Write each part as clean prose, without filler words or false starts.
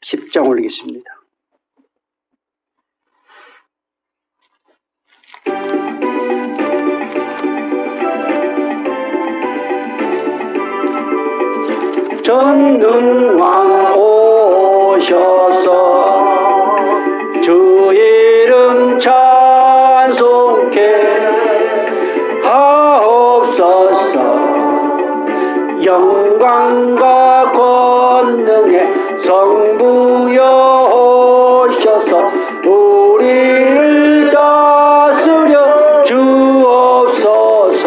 10장 올리겠습니다. 전능왕 오셔서 주 이름 찬송케 하옵소서. 영광과 권능의 성부여 오셔서 우리를 다스려 주옵소서.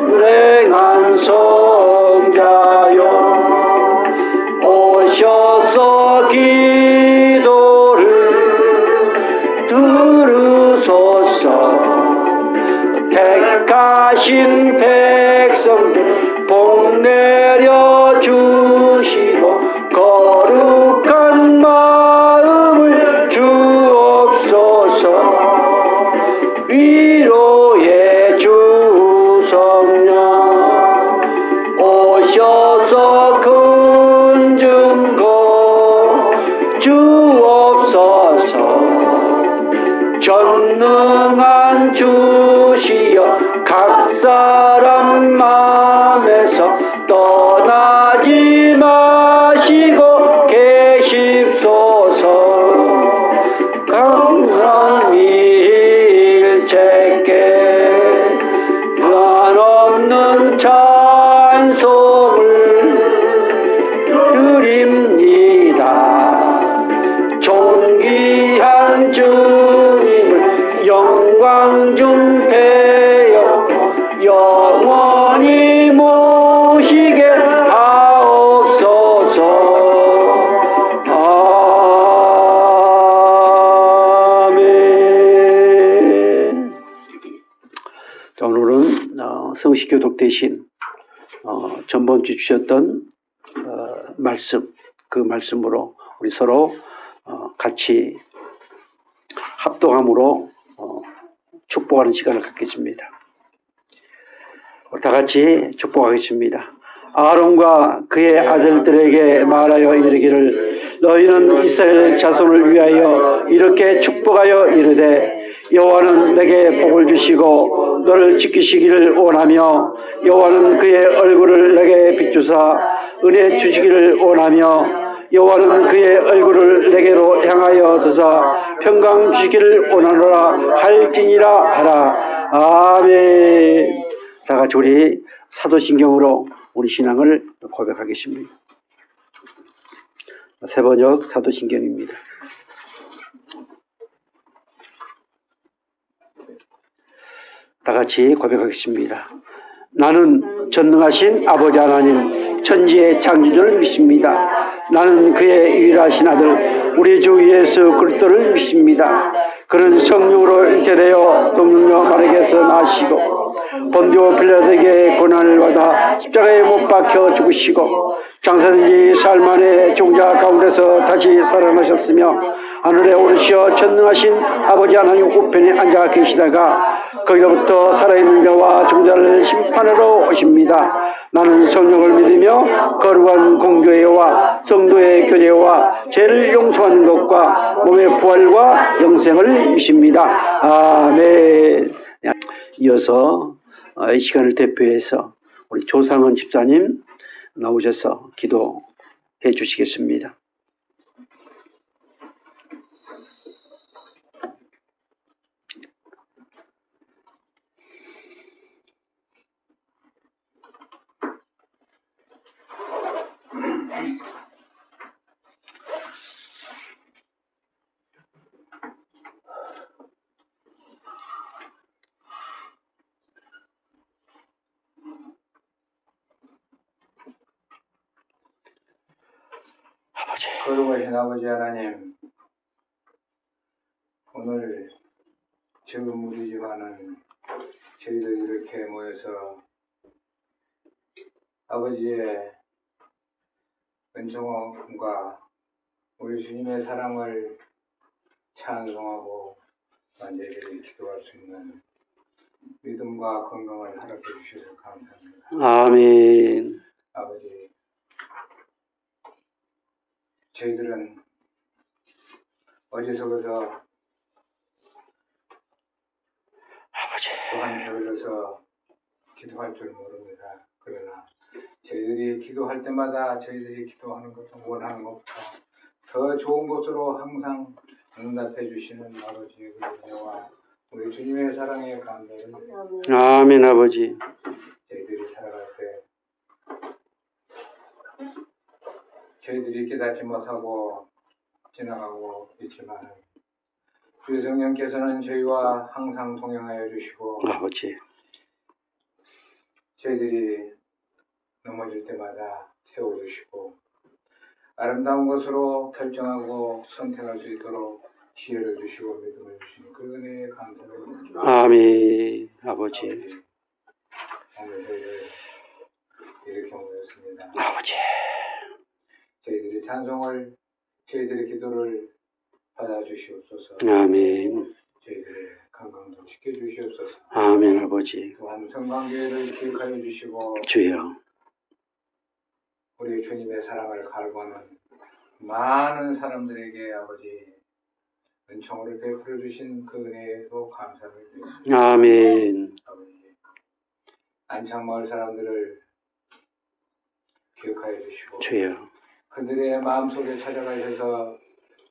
불행한 성자여 오셔서 기도를 들으소서. 택하신 백성들 복 내려 주시고 거룩한 마음을 주옵소서. 위로의 주 성령 오셔서 근증거 주옵소서. 전능한 주시여 각 사람 마음에서 떠나지 마시고 계십소서. 강산 일체께 한없는 찬송을 드립니다. 존귀한 주님을 영광 중 배웠고 영원히 모시게 하옵소서. 아멘. 자, 오늘은 성식교독 대신 전번주 주셨던 말씀, 그 말씀으로 우리 서로 같이 합동함으로 축복하는 시간을 갖겠습니다. 다 같이 축복하겠습니다. 아론과 그의 아들들에게 말하여 이르기를 너희는 이스라엘 자손을 위하여 이렇게 축복하여 이르되 여호와는 내게 복을 주시고 너를 지키시기를 원하며 여호와는 그의 얼굴을 내게 비추사 은혜 주시기를 원하며 여호와는 그의 얼굴을 내게로 향하여 드사 평강 주시기를 원하노라 할지니라 하라. 아멘. 다 같이 우리 사도신경으로 우리 신앙을 고백하겠습니다. 세번역 사도신경입니다. 다 같이 고백하겠습니다. 나는 전능하신 아버지 하나님 천지의 창조주를 믿습니다. 나는 그의 유일하신 아들 우리 주 예수 그리스도를 믿습니다. 그는 성령으로 잉태되어 동정녀 마리아에게서 나시고 본디오 빌라도에게 고난을 받아 십자가에 못 박혀 죽으시고 장사된 지 사흘 만에 종자 가운데서 다시 살아나셨으며 하늘에 오르시어 전능하신 아버지 하나님 우편에 앉아 계시다가 거기로부터 살아있는 자와 종자를 심판하러 오십니다. 나는 성령을 믿으며 거룩한 공교회와 성도의 교제와 죄를 용서하는 것과 몸의 부활과 영생을 믿습니다. 아멘. 이어서 이 시간을 대표해서 우리 조상은 집사님 나오셔서 기도해 주시겠습니다. 거룩하신 아버지 하나님, 오늘 적은물이지만은 저희들 이렇게 모여서 아버지의 은총과 우리 주님의 사랑을 찬송하고 완전히 기도할 수 있는 믿음과 건강을 허락해 주셔서 감사합니다. 아멘. 아버지, 저희들은 어디서부터 아버지, 또한 게을러서 기도할 줄 모릅니다. 그러나 저희들이 기도할 때마다 저희들이 기도하는 것도 원하는 것보다 더 좋은 것으로 항상 응답해 주시는 아버지의 그 은혜와 우리 주님의 사랑에 감사를 드립니다. 아멘. 아버지, 저희들이 살아갈 때 저희들이 깨닫지 못하고 지나가고 있지만 주의 성령께서는 저희와 항상 동행하여 주시고 아버지, 저희들이 넘어질 때마다 세워주시고 아름다운 것으로 결정하고 선택할 수 있도록 지혜를 주시고 믿음을 주시는 그 은혜에 감사를 드립니다. 아멘. 아버지, 오늘 저희를 이렇게 모였습니다. 아버지, 저희들의 찬송을 저희들의 기도를 받아주시옵소서. 아멘. 저희들의 건강도 지켜주시옵소서. 아멘. 아버지, 또한 성광교회를 기억하여 주시고 주여, 우리 주님의 사랑을 갈구하는 많은 사람들에게 아버지 은총을 베풀어 주신 그 은혜에도 감사를 드립니다. 아멘. 아버지 안창마을 사람들을 기억하여 주시고 주여, 그들의 마음속에 찾아가셔서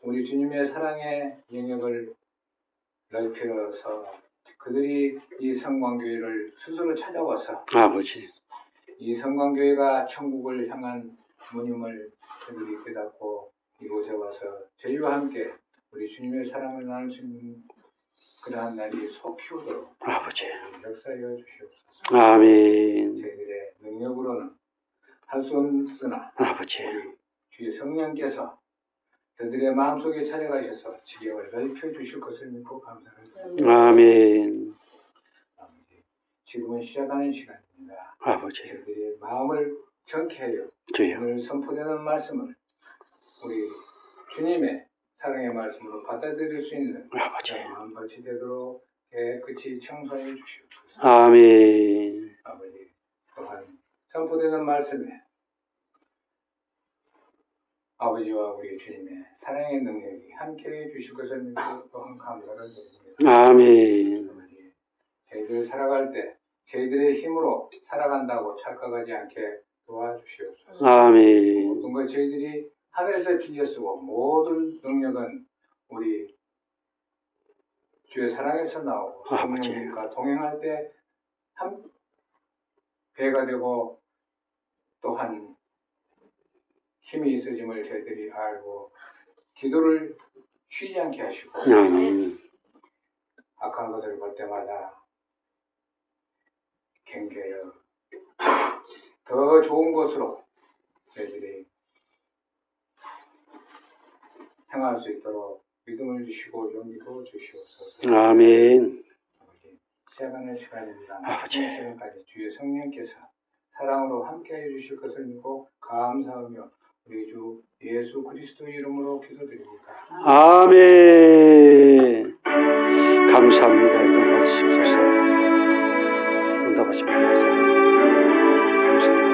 우리 주님의 사랑의 영역을 넓혀서 그들이 이 성광교회를 스스로 찾아와서 아버지, 이 성광교회가 천국을 향한 문임을 그들이 깨닫고 이곳에 와서 저희와 함께 우리 주님의 사랑을 나눌 수 있는 그러한 날이 속히 오도록 아버지, 역사하여 주시옵소서. 아멘. 저희들의 능력으로는 할 수 없으나 아버지, 우리 주의 성령께서 그들의 마음속에 찾아가셔서 지경을 넓혀 주실 것을 믿고 감사를 드립니다. 아멘. 아버지, 지금은 시작하는 시간입니다. 아버지, 저희들의 마음을 정케하여 주여, 오늘 선포되는 말씀을 우리 주님의 사랑의 말씀으로 받아들일 수 있는 아버지, 마음밭이 되도록 깨끗이 청소해 주시옵소서. 아멘. 아버지, 또한 선포되는 말씀에 아버지와 우리 주님의 사랑의 능력이 함께해 주실 것을 믿고 또한 감사를 드립니다. 아멘. 아버지, 저희들 살아갈 때 저희들의 힘으로 살아간다고 착각하지 않게 도와주시옵소서. 아멘. 모든 것 저희들이 하늘에서 빌려 쓰고 모든 능력은 우리 주의 사랑에서 나오고 아버지. 성령님과 동행할 때 한 배가 되고 또한 힘이 있어짐을 저희들이 알고 기도를 쉬지 않게 하시고 아멘. 악한 것을 볼 때마다 경계하여 더 좋은 것으로 저희들이 행할 수 있도록 믿음을 주시고 용기도 주시옵소서. 아멘. 아버지, 시작하는 시간입니다. 아버지. 마치는 시간까지 주의 성령께서 사랑으로 함께해 주실 것을 믿고 감사하며 우리 주 예수 그리스도 이름으로 기도드립니다. 아멘. 감사합니다. 응답하시옵소서. 응답하시면 감사합니다. 감사합니다.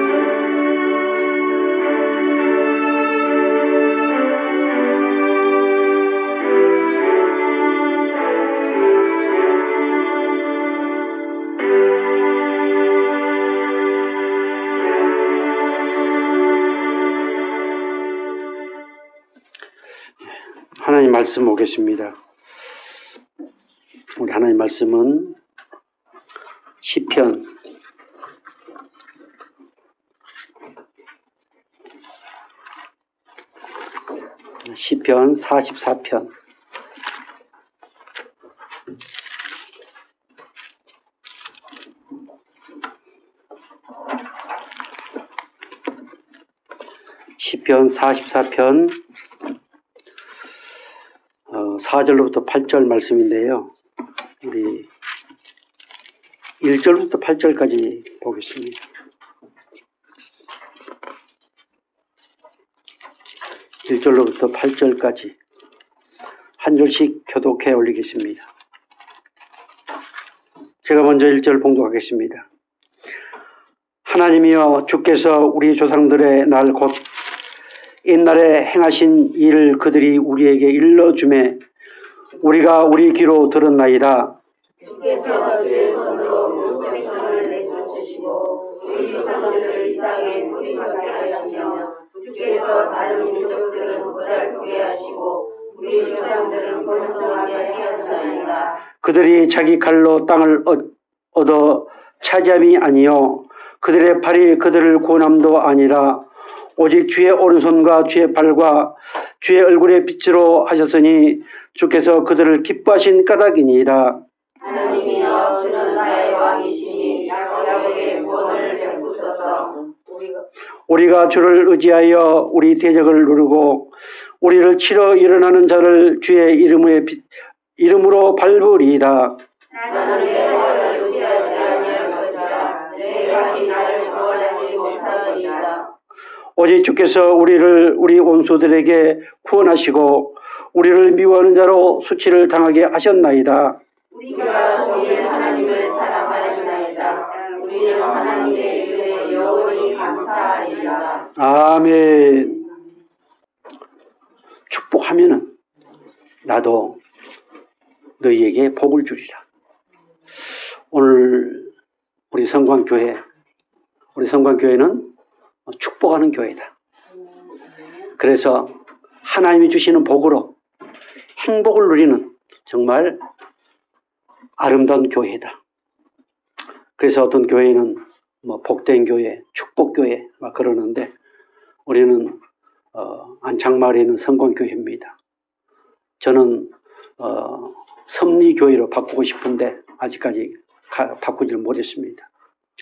하나님 말씀 보겠습니다. 우리 하나님 말씀은 시편 44편 시편 44편 4절로부터 8절 말씀인데요. 우리 1절부터 8절까지 보겠습니다. 1절로부터 8절까지 한 절씩 교독해 올리겠습니다. 제가 먼저 1절 봉독하겠습니다. 하나님이여, 주께서 우리 조상들의 날 곧 옛날에 행하신 일을 그들이 우리에게 일러주매 우리가 우리 귀로 들었나이다. 주께서 주의 손으로 온 백성을 내쫓으시고 우리 조상들을 이 땅에 뿌리박게 하시며 주께서 다른 민족들은 고달프게 하시고 우리 조상들은 번성하게 하셨나이다. 그들이 자기 칼로 땅을 얻어 차지함이 아니요 그들의 팔이 그들을 구원함도 아니라 오직 주의 오른손과 주의 발과 주의 얼굴의 빛으로 하셨으니 주께서 그들을 기뻐하신 까닭이니이다. 하나님이여 주는 나의 왕이시니 야곱에게 구원을 베푸소서. 우리가 주를 의지하여 우리 대적을 누르고 우리를 치러 일어나는 자를 주의 이름으로 밟으리이다. 나는 여호와를 의지하지 아니할 것이라. 내 각이 나를 구원하지 못하리이다. 오직 주께서 우리를 우리 원수들에게 구원하시고 우리를 미워하는 자로 수치를 당하게 하셨나이다. 우리가 종일 하나님을 사랑하였나이다. 우리는 하나님의 이름에 영원히 감사하리이다. 아멘. 축복하면은 나도 너희에게 복을 주리라. 오늘 우리 성광교회는 축복하는 교회다. 그래서 하나님이 주시는 복으로 행복을 누리는 정말 아름다운 교회다. 그래서 어떤 교회는 복된 교회, 축복교회 막 그러는데 우리는 안창마을에 있는 성광교회입니다. 저는 섭리교회로 바꾸고 싶은데 아직까지 바꾸지를 못했습니다.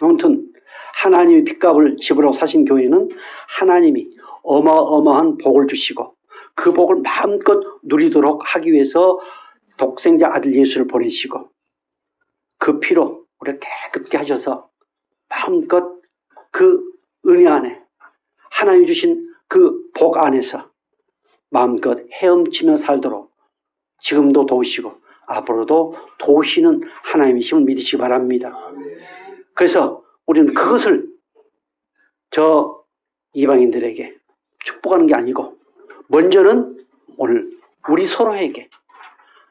아무튼 하나님이 핏값을 지불하고 사신 교회는 하나님이 어마어마한 복을 주시고 그 복을 마음껏 누리도록 하기 위해서 독생자 아들 예수를 보내시고 그 피로 우리를 깨끗게 하셔서 마음껏 그 은혜 안에 하나님이 주신 그 복 안에서 마음껏 헤엄치며 살도록 지금도 도우시고 앞으로도 도우시는 하나님이심을 믿으시기 바랍니다. 그래서 우리는 그것을 저 이방인들에게 축복하는 게 아니고 먼저는 오늘 우리 서로에게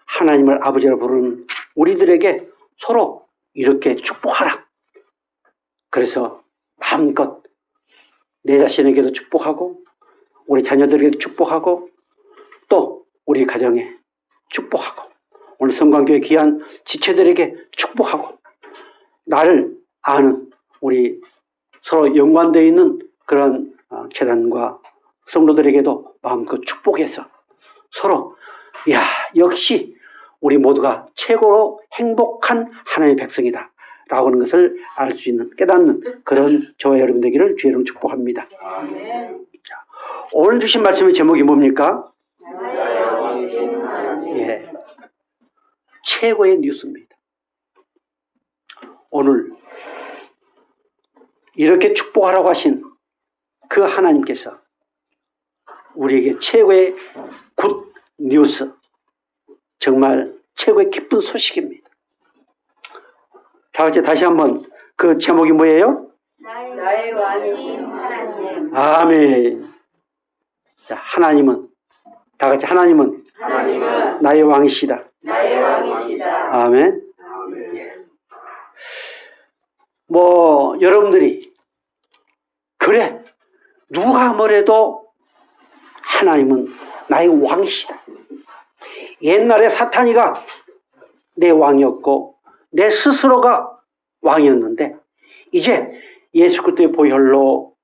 하나님을 아버지로 부르는 우리들에게 서로 이렇게 축복하라. 그래서 마음껏 내 자신에게도 축복하고 우리 자녀들에게도 축복하고 또 우리 가정에 축복하고 오늘 성광교회 귀한 지체들에게 축복하고 나를 아는 우리 서로 연관되어 있는 그런 재단과 성도들에게도 마음껏 축복해서 서로 역시 우리 모두가 최고로 행복한 하나님의 백성이다 라고 하는 것을 알 수 있는 깨닫는 그런 저와 여러분 되기를 주의 이름으로 축복합니다. 자, 오늘 주신 말씀의 제목이 뭡니까? 최고의 뉴스입니다. 오늘 이렇게 축복하라고 하신 그 하나님께서 우리에게 최고의 굿 뉴스, 정말 최고의 기쁜 소식입니다. 다 같이 다시 한번 그 제목이 뭐예요? 나의 왕이신 하나님. 아멘. 자, 하나님은 다 같이 하나님은 나의 왕이시다. 나의 왕이시다. 아멘. 예. 여러분들이 그래 누가 뭐래도 하나님은 나의 왕이시다. 옛날에 사탄이가 내 왕이었고 내 스스로가 왕이었는데 이제 예수 그리스도의 보혈로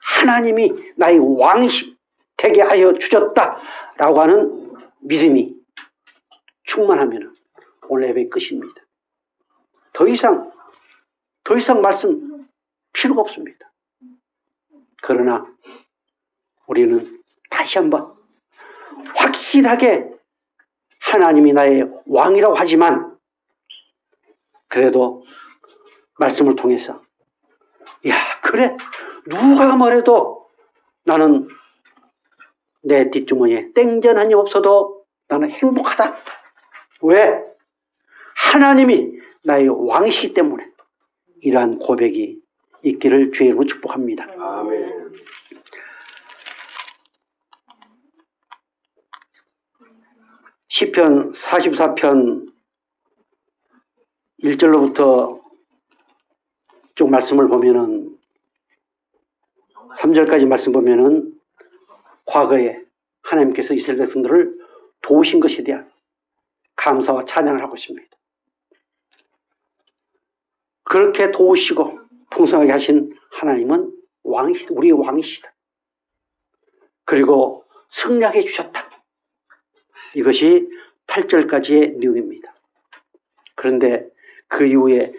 하나님이 나의 왕이 되게 하여 주셨다라고 하는 믿음이 충만하면 오늘 예배 끝입니다. 더 이상 말씀 필요가 없습니다. 그러나 우리는 다시 한번 확실하게 하나님이 나의 왕이라고 하지만 그래도 말씀을 통해서 그래 누가 뭐래도 나는 내 뒷주머니에 땡전 한 입 없어도 나는 행복하다. 왜? 하나님이 나의 왕이시기 때문에 이러한 고백이 있기를 주의 이름으로 축복합니다. 아멘. 시편 44편 1절로부터 쭉 말씀을 보면은 3절까지 말씀 보면은 과거에 하나님께서 이스라엘 백성들을 도우신 것에 대한 감사와 찬양을 하고 있습니다. 그렇게 도우시고 풍성하게 하신 하나님은 왕이시다. 우리의 왕이시다. 그리고 승리하게 해주셨다. 이것이 8절까지의 내용입니다. 그런데 그 이후에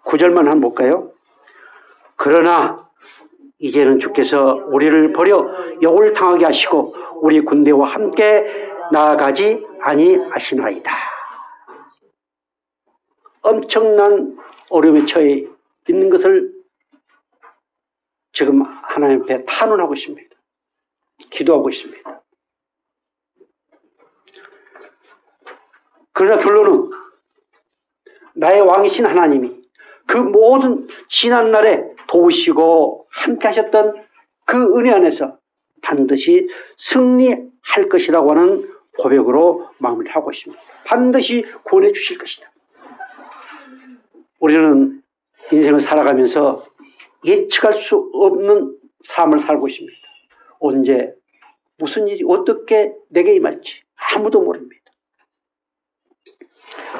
9절만 한번 볼까요? 그러나 이제는 주께서 우리를 버려 역을 당하게 하시고 우리 군대와 함께 나아가지 아니하시나이다. 엄청난 어려움에 처해 있는 것을 지금 하나님 앞에 탄원하고 있습니다. 기도하고 있습니다. 그러나 결론은 나의 왕이신 하나님이 그 모든 지난날에 도우시고 함께 하셨던 그 은혜 안에서 반드시 승리할 것이라고 하는 고백으로 마무리를 하고 있습니다. 반드시 구원해 주실 것이다. 우리는 인생을 살아가면서 예측할 수 없는 삶을 살고 있습니다. 언제 무슨 일이 어떻게 내게 임할지 아무도 모릅니다.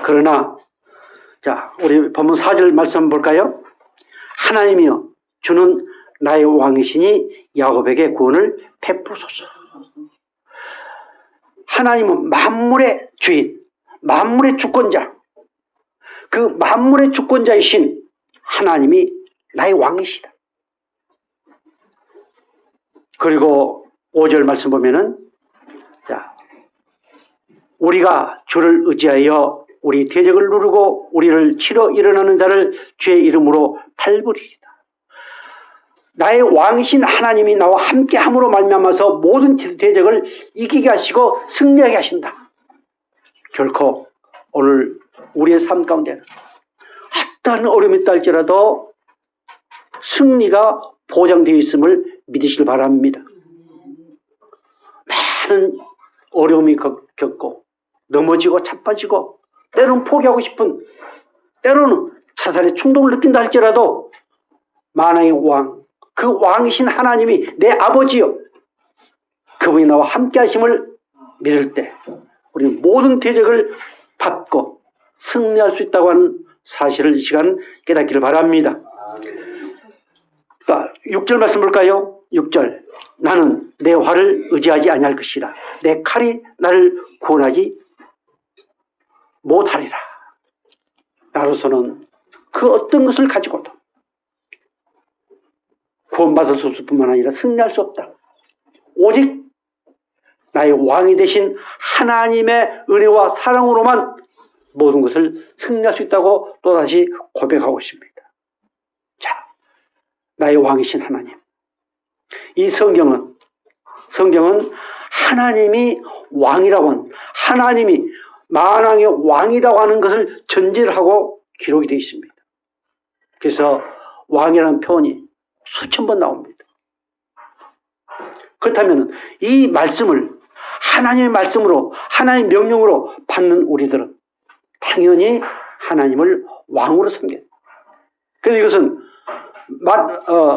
그러나 우리 본문 4절 말씀 한번 볼까요? 하나님이여 주는 나의 왕이시니 야곱에게 구원을 베푸소서. 하나님은 만물의 주인, 만물의 주권자, 그 만물의 주권자이신 하나님이 나의 왕이시다. 그리고 5절 말씀 보면은 우리가 주를 의지하여 우리 대적을 누르고 우리를 치러 일어나는 자를 주의 이름으로 밟으리이다. 나의 왕이신 하나님이 나와 함께 함으로 말미암아서 모든 대적을 이기게 하시고 승리하게 하신다. 결코 오늘 우리의 삶 가운데는 어떠한 어려움이 있다 할지라도 승리가 보장되어 있음을 믿으시길 바랍니다. 많은 어려움이 겪고 넘어지고 자빠지고 때로는 포기하고 싶은, 때로는 자살의 충동을 느낀다 할지라도 만왕의 왕, 그 왕이신 하나님이 내 아버지요 그분이 나와 함께 하심을 믿을 때 우리는 모든 대적을 받고 승리할 수 있다고 하는 사실을 이 시간 깨닫기를 바랍니다. 6절 말씀 볼까요? 6절 나는 내 활을 의지하지 아니할 것이라 내 칼이 나를 구원하지 못하리라. 나로서는 그 어떤 것을 가지고도 구원받을 수 없을 뿐만 아니라 승리할 수 없다. 오직 나의 왕이 되신 하나님의 은혜와 사랑으로만 모든 것을 승리할 수 있다고 또다시 고백하고 있습니다. 자, 나의 왕이신 하나님. 이 성경은 하나님이 왕이라고 하는, 하나님이 만왕의 왕이라고 하는 것을 전제를 하고 기록이 되어 있습니다. 그래서 왕이라는 표현이 수천 번 나옵니다. 그렇다면 이 말씀을 하나님의 말씀으로, 하나님의 명령으로 받는 우리들은 당연히 하나님을 왕으로 섬겨요. 그래서 이것은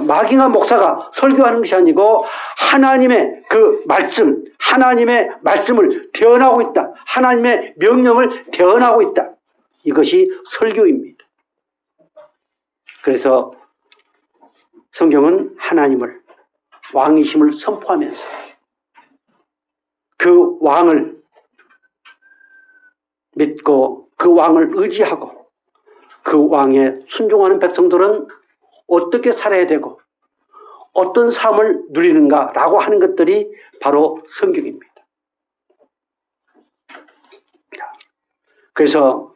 마깅하 목사가 설교하는 것이 아니고 하나님의 그 말씀, 하나님의 말씀을 대언하고 있다. 하나님의 명령을 대언하고 있다. 이것이 설교입니다. 그래서 성경은 하나님을 왕이심을 선포하면서 그 왕을 믿고 그 왕을 의지하고 그 왕에 순종하는 백성들은 어떻게 살아야 되고 어떤 삶을 누리는가라고 하는 것들이 바로 성경입니다. 그래서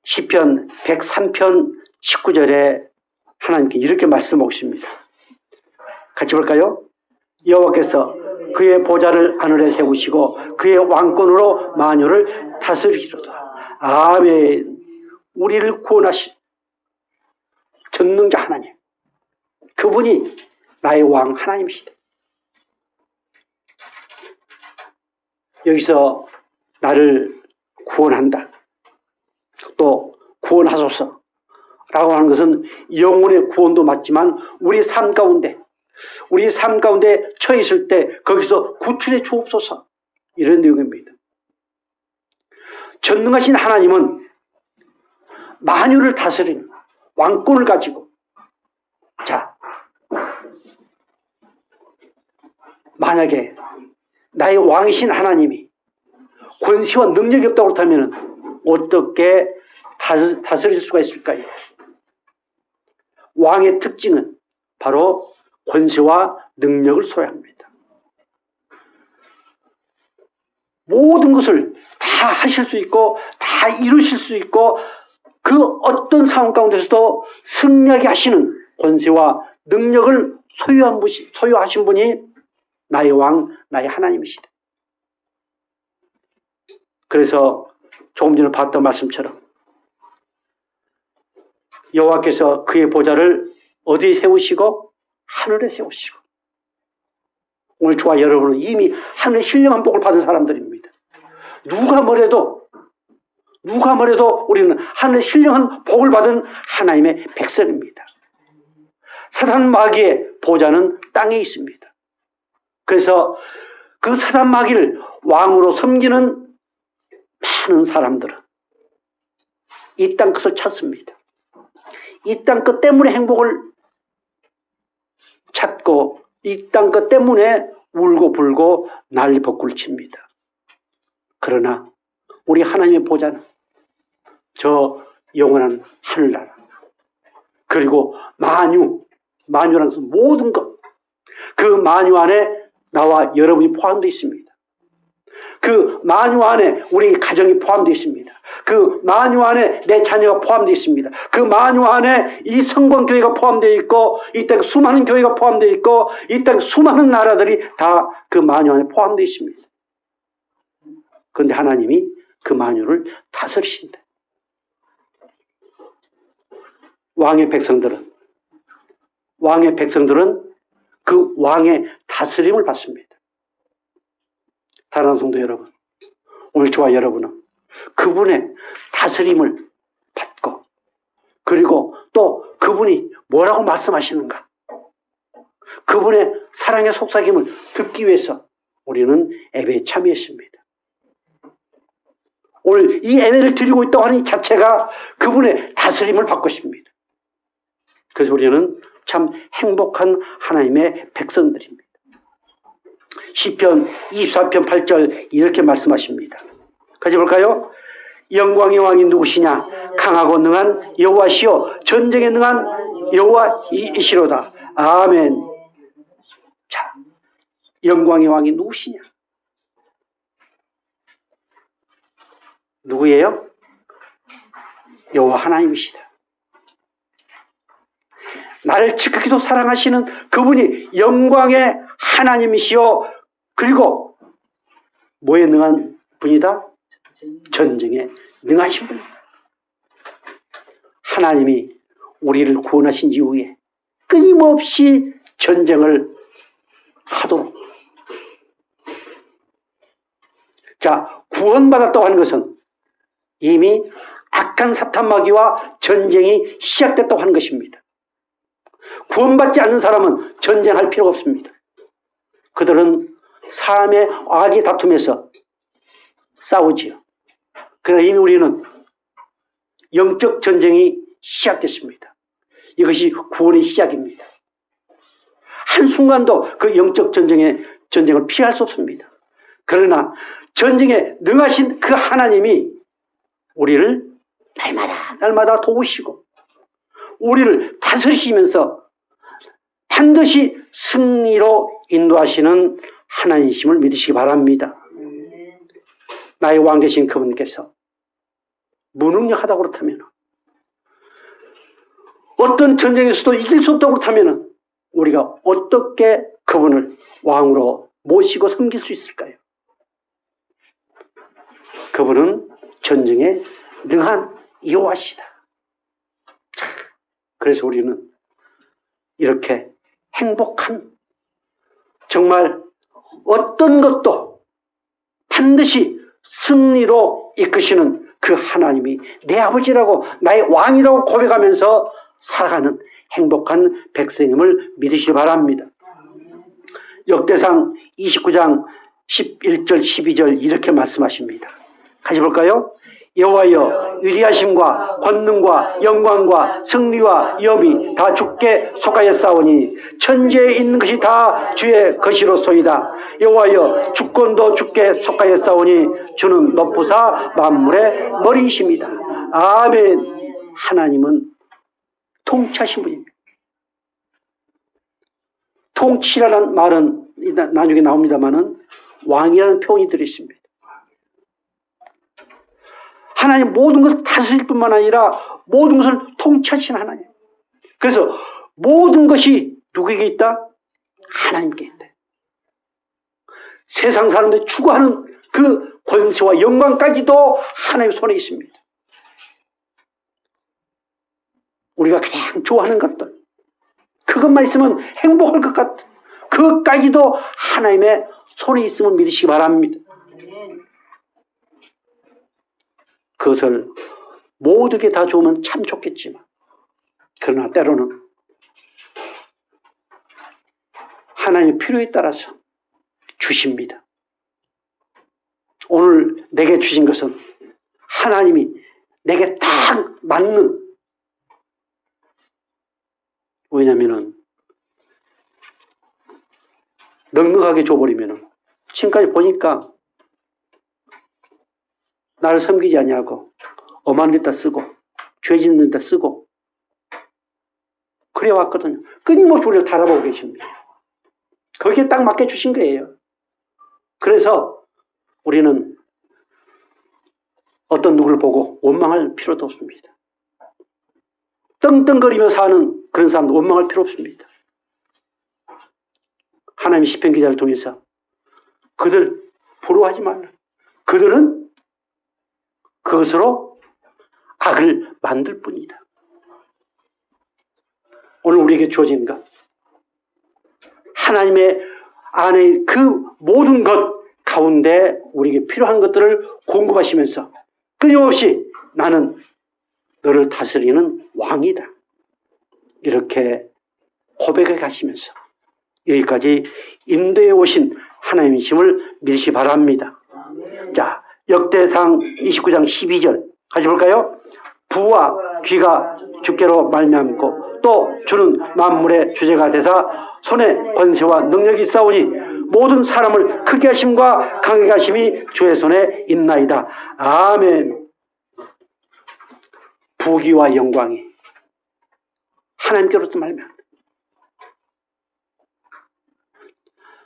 시편 103편 19절에 하나님께 이렇게 말씀하고 있습니다. 같이 볼까요? 여호와께서 그의 보좌를 하늘에 세우시고 그의 왕권으로 만유를 다스리시로다. 아멘. 우리를 구원하신 전능자 하나님, 그분이 나의 왕 하나님이시다. 여기서 나를 구원한다. 또 구원하소서 라고 하는 것은 영혼의 구원도 맞지만 우리 삶 가운데 처해 있을 때 거기서 구출해 주옵소서, 이런 내용입니다. 전능하신 하나님은 만유를 다스리는 왕권을 가지고, 자, 만약에 나의 왕이신 하나님이 권세와 능력이 없다고 그렇다면 어떻게 다스릴 수가 있을까요? 왕의 특징은 바로 권세와 능력을 소유합니다. 모든 것을 다 하실 수 있고 다 이루실 수 있고 그 어떤 상황 가운데서도 승리하게 하시는 권세와 능력을 소유하신 분이 나의 왕, 나의 하나님이시다. 그래서 조금 전에 봤던 말씀처럼 여호와께서 그의 보좌를 어디에 세우시고 하늘에 세우시고, 오늘 저와 여러분은 이미 하늘의 신령한 복을 받은 사람들입니다. 누가 뭐래도 우리는 하늘의 신령한 복을 받은 하나님의 백성입니다. 사단 마귀의 보좌는 땅에 있습니다. 그래서 그 사단 마귀를 왕으로 섬기는 많은 사람들은 이 땅 끝을 찾습니다. 이 땅 끝 때문에 행복을 찾고 이 땅 끝 때문에 울고 불고 난리 벚구를 칩니다. 그러나 우리 하나님의 보좌는 저 영원한 하늘나라, 그리고 만유라는 것은 모든 것, 그 만유 안에 나와 여러분이 포함되어 있습니다. 그 만유 안에 우리 가정이 포함되어 있습니다. 그 만유 안에 내 자녀가 포함되어 있습니다. 그 만유 안에 이 성공교회가 포함되어 있고 이 땅 수많은 교회가 포함되어 있고 이 땅 수많은 나라들이 다 그 만유 안에 포함되어 있습니다. 그런데 하나님이 그 만유를 다스리신다. 왕의 백성들은 그 왕의 다스림을 받습니다. 사랑하는 성도 여러분, 오늘 저와 여러분은 그분의 다스림을 받고, 그리고 또 그분이 뭐라고 말씀하시는가, 그분의 사랑의 속삭임을 듣기 위해서 우리는 예배에 참여했습니다. 오늘 이 예배를 드리고 있다고 하는 이 자체가 그분의 다스림을 받고 있습니다. 그래서 우리는 참 행복한 하나님의 백성들입니다. 시편 24편 8절 이렇게 말씀하십니다. 같이 볼까요? 영광의 왕이 누구시냐? 강하고 능한 여호와시요 전쟁에 능한 여호와이시로다. 아멘. 자, 영광의 왕이 누구시냐? 누구예요? 여호와 하나님이시다. 나를 지극히도 사랑하시는 그분이 영광의 하나님이시요, 그리고 뭐에 능한 분이다? 전쟁에 능하신 분이다. 하나님이 우리를 구원하신 이후에 끊임없이 전쟁을 하도록, 자, 구원받았다고 하는 것은 이미 악한 사탄 마귀와 전쟁이 시작됐다고 하는 것입니다. 구원받지 않는 사람은 전쟁할 필요가 없습니다. 그들은 삶의 악의 다툼에서 싸우지요. 그러나 이미 우리는 영적 전쟁이 시작됐습니다. 이것이 구원의 시작입니다. 한순간도 그 영적 전쟁을 피할 수 없습니다. 그러나 전쟁에 능하신 그 하나님이 우리를 날마다 도우시고 우리를 다스리시면서 반드시 승리로 인도하시는 하나님이심을 믿으시기 바랍니다. 나의 왕 되신 그분께서 무능력하다고 그렇다면, 어떤 전쟁에서도 이길 수 없다고 그렇다면 우리가 어떻게 그분을 왕으로 모시고 섬길 수 있을까요? 그분은 전쟁에 능한 여호와시다. 그래서 우리는 이렇게 행복한, 정말 어떤 것도 반드시 승리로 이끄시는 그 하나님이 내 아버지라고 나의 왕이라고 고백하면서 살아가는 행복한 백성임을 믿으시기 바랍니다. 역대상 29장 11절 12절 이렇게 말씀하십니다. 같이 볼까요? 여호와여 위대하심과 권능과 영광과 승리와 위엄이 다 주께 속하였사오니 천지에 있는 것이 다 주의 것이로소이다. 여호와여 주권도 주께 속하였사오니 주는 높으사 만물의 머리이십니다. 아멘. 하나님은 통치하신 분입니다. 통치라는 말은 나중에 나옵니다마는 왕이라는 표현이 들어있습니다. 하나님 모든 것을 다스릴 뿐만 아니라 모든 것을 통치하신 하나님. 그래서 모든 것이 누구에게 있다? 하나님께 있다. 세상 사람들이 추구하는 그 권세와 영광까지도 하나님의 손에 있습니다. 우리가 가장 좋아하는 것들, 그것만 있으면 행복할 것 같은 그것까지도 하나님의 손에 있음을 믿으시기 바랍니다. 그것을 모두에게 다 좋으면 참 좋겠지만 그러나 때로는 하나님의 필요에 따라서 주십니다. 오늘 내게 주신 것은 하나님이 내게 딱 맞는, 왜냐하면 넉넉하게 줘버리면 지금까지 보니까 나를 섬기지 아니하고 엄한 데다 쓰고 죄 짓는 데다 쓰고 그래 왔거든요. 끊임없이 우리를 달아보고 계십니다. 거기에 딱 맞게 주신 거예요. 그래서 우리는 어떤 누구를 보고 원망할 필요도 없습니다. 떵떵거리며 사는 그런 사람도 원망할 필요 없습니다. 하나님 시편 기자를 통해서 그들 부러워하지 말라. 그들은 그것으로 악을 만들 뿐이다. 오늘 우리에게 주어진 것, 하나님의 안에 그 모든 것 가운데 우리에게 필요한 것들을 공급하시면서 끊임없이 나는 너를 다스리는 왕이다. 이렇게 고백해 가시면서 여기까지 인도해 오신 하나님이심을 믿으시 바랍니다. 자, 역대상 29장 12절 같이 볼까요? 부와 귀가 주께로 말미암고 또 주는 만물의 주제가 되사 손에 권세와 능력이 있사오니 모든 사람을 크게 하심과 강하게 하심이 주의 손에 있나이다. 아멘. 부귀와 영광이 하나님께로부터 말미암다.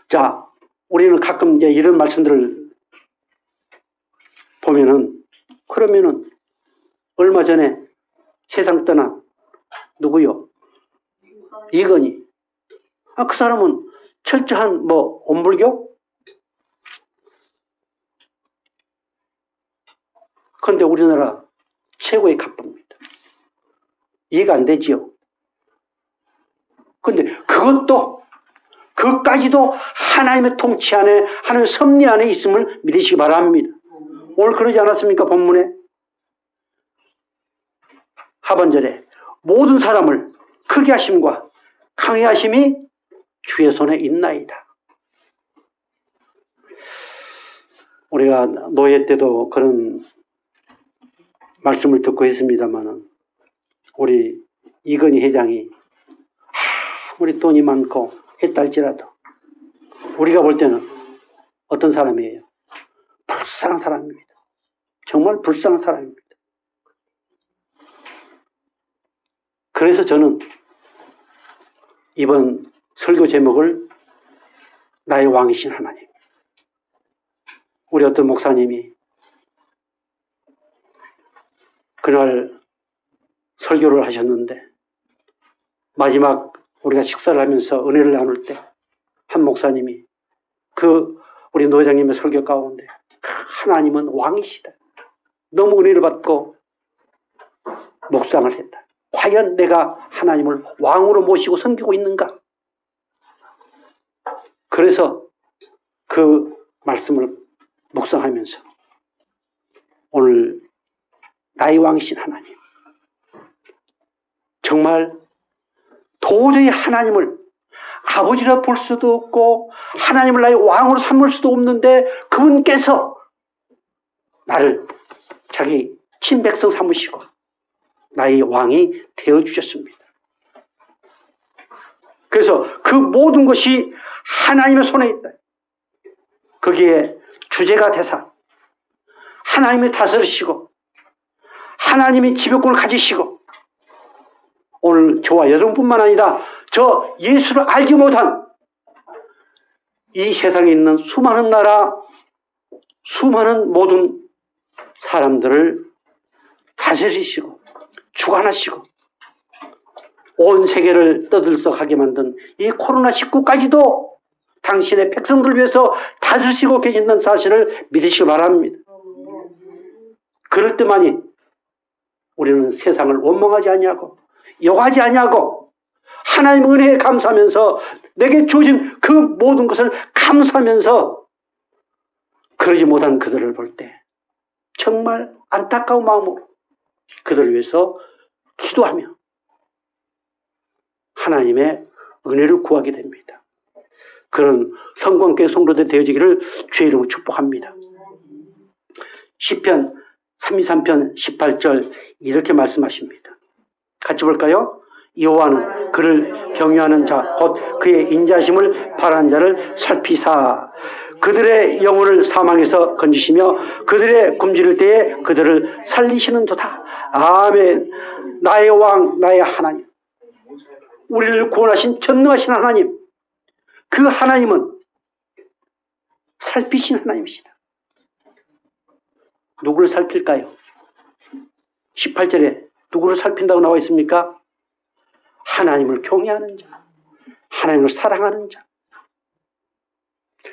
자, 우리는 가끔 이제 이런 말씀들을 보면은, 그러면은 얼마 전에 세상 떠난 누구요? 이건희. 그 사람은 철저한 온불교? 그런데 우리나라 최고의 갑부입니다. 이해가 안 되지요? 그런데 그것까지도 하나님의 통치 안에, 하나님의 섭리 안에 있음을 믿으시기 바랍니다. 오늘 그러지 않았습니까? 본문에 하반절에 모든 사람을 크게 하심과 강하게 하심이 주의 손에 있나이다. 우리가 노예 때도 그런 말씀을 듣고 있습니다만은 우리 이건희 회장이 아무리 돈이 많고 했다 할지라도 우리가 볼 때는 어떤 사람이에요? 불쌍한 사람입니다. 정말 불쌍한 사람입니다. 그래서 저는 이번 설교 제목을 나의 왕이신 하나님. 우리 어떤 목사님이 그날 설교를 하셨는데 마지막 우리가 식사를 하면서 은혜를 나눌 때 한 목사님이 우리 노 회장님의 설교 가운데 하나님은 왕이시다. 너무 은혜를 받고 묵상을 했다. 과연 내가 하나님을 왕으로 모시고 섬기고 있는가? 그래서 그 말씀을 묵상하면서 오늘 나의 왕이신 하나님, 정말 도저히 하나님을 아버지라 볼 수도 없고 하나님을 나의 왕으로 삼을 수도 없는데 그분께서 나를 자기 친백성 삼으시고 나의 왕이 되어주셨습니다. 그래서 그 모든 것이 하나님의 손에 있다. 거기에 주제가 되사 하나님이 다스리시고 하나님이 지배권을 가지시고 오늘 저와 여러분뿐만 아니라 저 예수를 알지 못한 이 세상에 있는 수많은 나라, 수많은 모든 사람들을 다스리시고 주관하시고 온 세계를 떠들썩하게 만든 이 코로나19까지도 당신의 백성들을 위해서 다스리시고 계신다는 사실을 믿으시기 바랍니다. 그럴 때만이 우리는 세상을 원망하지 아니하고 욕하지 아니하고 하나님의 은혜에 감사하면서 내게 주어진 그 모든 것을 감사하면서 그러지 못한 그들을 볼 때 정말 안타까운 마음으로 그들을 위해서 기도하며 하나님의 은혜를 구하게 됩니다. 그런 성광교회 성도들 되어지기를 주의 이름으로 축복합니다. 시편 33편 18절 이렇게 말씀하십니다. 같이 볼까요? 여호와는 그를 경외하는 자 곧 그의 인자심을 바라는 자를 살피사 그들의 영혼을 사망에서 건지시며 그들의 굶주릴 때에 그들을 살리시는도다. 아멘. 나의 왕 나의 하나님, 우리를 구원하신 전능하신 하나님, 그 하나님은 살피신 하나님이시다. 누구를 살필까요? 18절에 누구를 살핀다고 나와 있습니까? 하나님을 경외하는 자, 하나님을 사랑하는 자,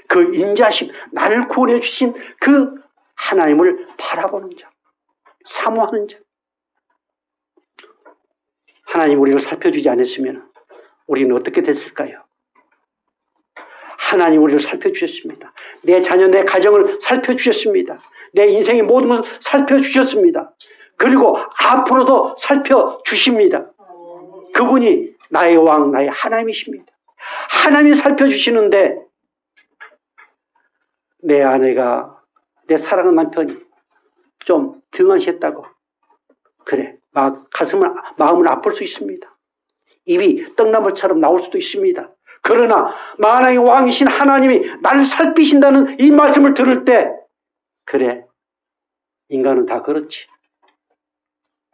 그 인자심, 나를 구원해 주신 그 하나님을 바라보는 자, 사모하는 자. 하나님 우리를 살펴주지 않았으면 우리는 어떻게 됐을까요? 하나님 우리를 살펴주셨습니다. 내 자녀, 내 가정을 살펴주셨습니다. 내 인생의 모든 것을 살펴주셨습니다. 그리고 앞으로도 살펴주십니다. 그분이 나의 왕, 나의 하나님이십니다. 하나님이 살펴주시는데 내 아내가, 내 사랑하는 남편이 좀 등한시했다고 그래, 마음은 아플 수 있습니다. 입이 떡나물처럼 나올 수도 있습니다. 그러나 만왕의 왕이신 하나님이 나를 살피신다는 이 말씀을 들을 때 그래, 인간은 다 그렇지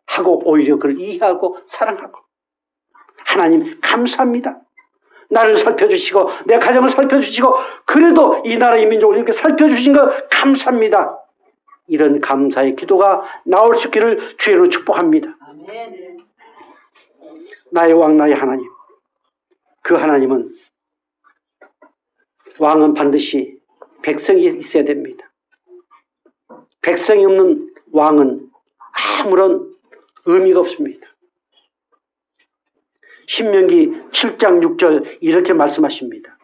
하고 오히려 그를 이해하고 사랑하고 하나님 감사합니다. 나를 살펴주시고 내 가정을 살펴주시고 그래도 이 나라 이 민족을 이렇게 살펴주신 거 감사합니다. 이런 감사의 기도가 나올 수 있기를 주의로 축복합니다. 나의 왕 나의 하나님, 그 하나님은 왕은 반드시 백성이 있어야 됩니다. 백성이 없는 왕은 아무런 의미가 없습니다. 신명기 7장 6절 이렇게 말씀하십니다.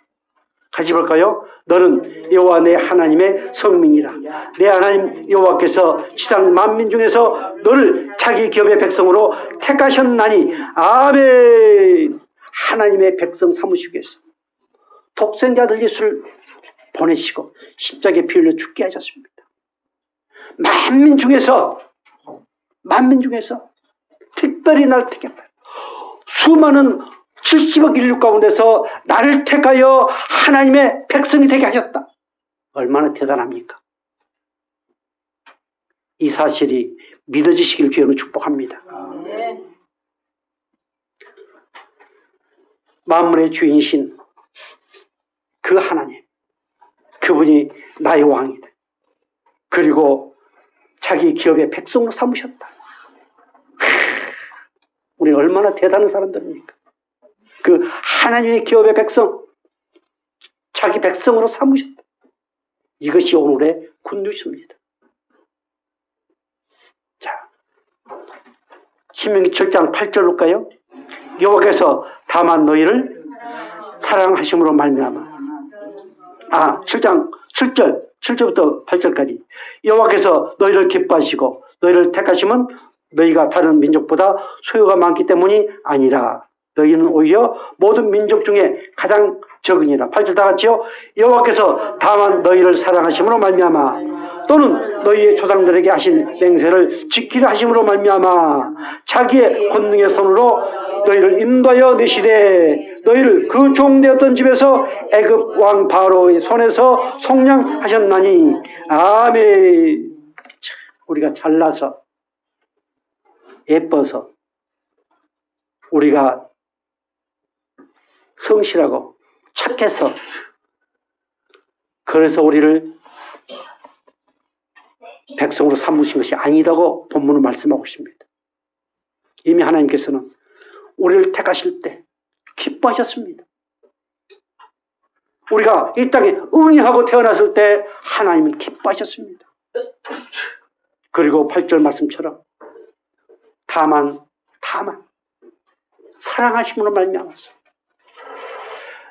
같이 볼까요? 너는 여호와 내 하나님의 성민이라. 내 하나님 여호와께서 지상 만민 중에서 너를 자기 기업의 백성으로 택하셨나니. 아멘. 하나님의 백성 삼으시기 위해서 독생자들 예수를 보내시고 십자가에 피 흘려 죽게 하셨습니다. 만민 중에서 특별히 나를 택했다. 수많은 70억 인류 가운데서 나를 택하여 하나님의 백성이 되게 하셨다. 얼마나 대단합니까? 이 사실이 믿어지시길 주여는 축복합니다. 만물의 주인이신 그 하나님, 그분이 나의 왕이다. 그리고 자기 기업의 백성으로 삼으셨다. 우리 얼마나 대단한 사람들입니까? 그 하나님의 기업의 백성, 자기 백성으로 삼으셨다. 이것이 오늘의 굿뉴스입니다. 자, 신명기 7장 8절로 가요. 여호와께서 다만 너희를 사랑하심으로 말미암아. 7장 7절 7절부터 8절까지 여호와께서 너희를 기뻐하시고 너희를 택하심은 너희가 다른 민족보다 소유가 많기 때문이 아니라 너희는 오히려 모든 민족 중에 가장 적으니라. 8절 다 같이요. 여호와께서 다만 너희를 사랑하심으로 말미암아 또는 너희의 조상들에게 하신 맹세를 지키려 하심으로 말미암아 자기의 권능의 손으로 너희를 인도하여 내시되 너희를 그 종되었던 집에서 애굽 왕 바로의 손에서 속량하셨나니. 아멘. 우리가 잘나서 예뻐서 우리가 성실하고 착해서 그래서 우리를 백성으로 삼으신 것이 아니다고 본문은 말씀하고 있습니다. 이미 하나님께서는 우리를 택하실 때 기뻐하셨습니다. 우리가 이 땅에 응의하고 태어났을 때 하나님은 기뻐하셨습니다. 그리고 8절 말씀처럼 다만 사랑하심으로 말미암았어.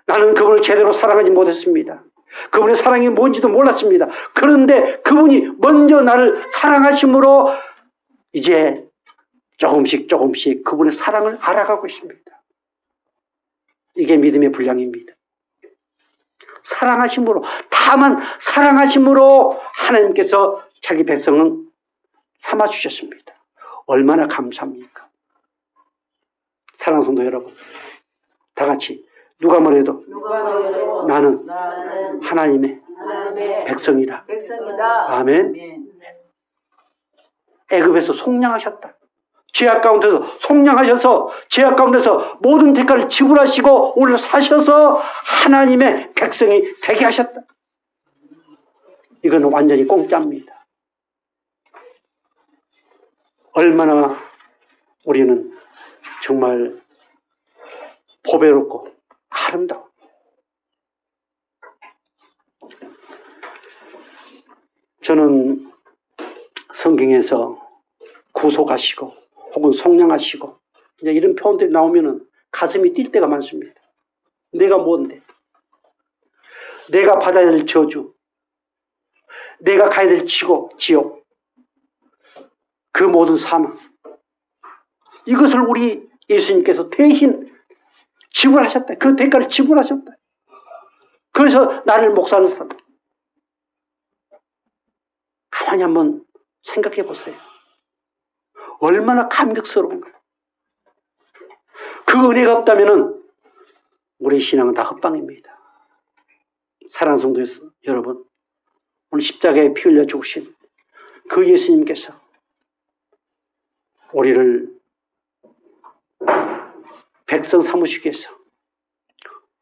나는 그분을 제대로 사랑하지 못했습니다. 그분의 사랑이 뭔지도 몰랐습니다. 그런데 그분이 먼저 나를 사랑하심으로 이제 조금씩 그분의 사랑을 알아가고 있습니다. 이게 믿음의 분량입니다. 사랑하심으로, 다만 사랑하심으로 하나님께서 자기 백성은 삼아주셨습니다. 얼마나 감사합니까? 사랑하는 성도 여러분, 다 같이 누가 뭐래도 나는 하나님의 백성이다. 아멘. 애굽에서 속량하셨다. 죄악 가운데서 속량하셔서 죄악 가운데서 모든 대가를 지불하시고 우리를 사셔서 하나님의 백성이 되게 하셨다. 이건 완전히 공짜입니다. 얼마나 우리는 정말 보배롭고 아름다워. 저는 성경에서 구속하시고 혹은 속량하시고 이제 이런 표현들이 나오면은 가슴이 뛸 때가 많습니다. 내가 뭔데? 내가 받아야 될 저주, 내가 가야 될 지옥, 그 모든 사망, 이것을 우리 예수님께서 대신 지불하셨다. 그 대가를 지불하셨다. 그래서 나를 목사로 삼아. 가만히 한번 생각해 보세요. 얼마나 감격스러운가. 그 은혜가 없다면은 우리 신앙은 다 헛방입니다. 사랑하는 성도 여러분, 오늘 십자가에 피 흘려 죽으신 그 예수님께서 우리를 백성 삼으시기 위해서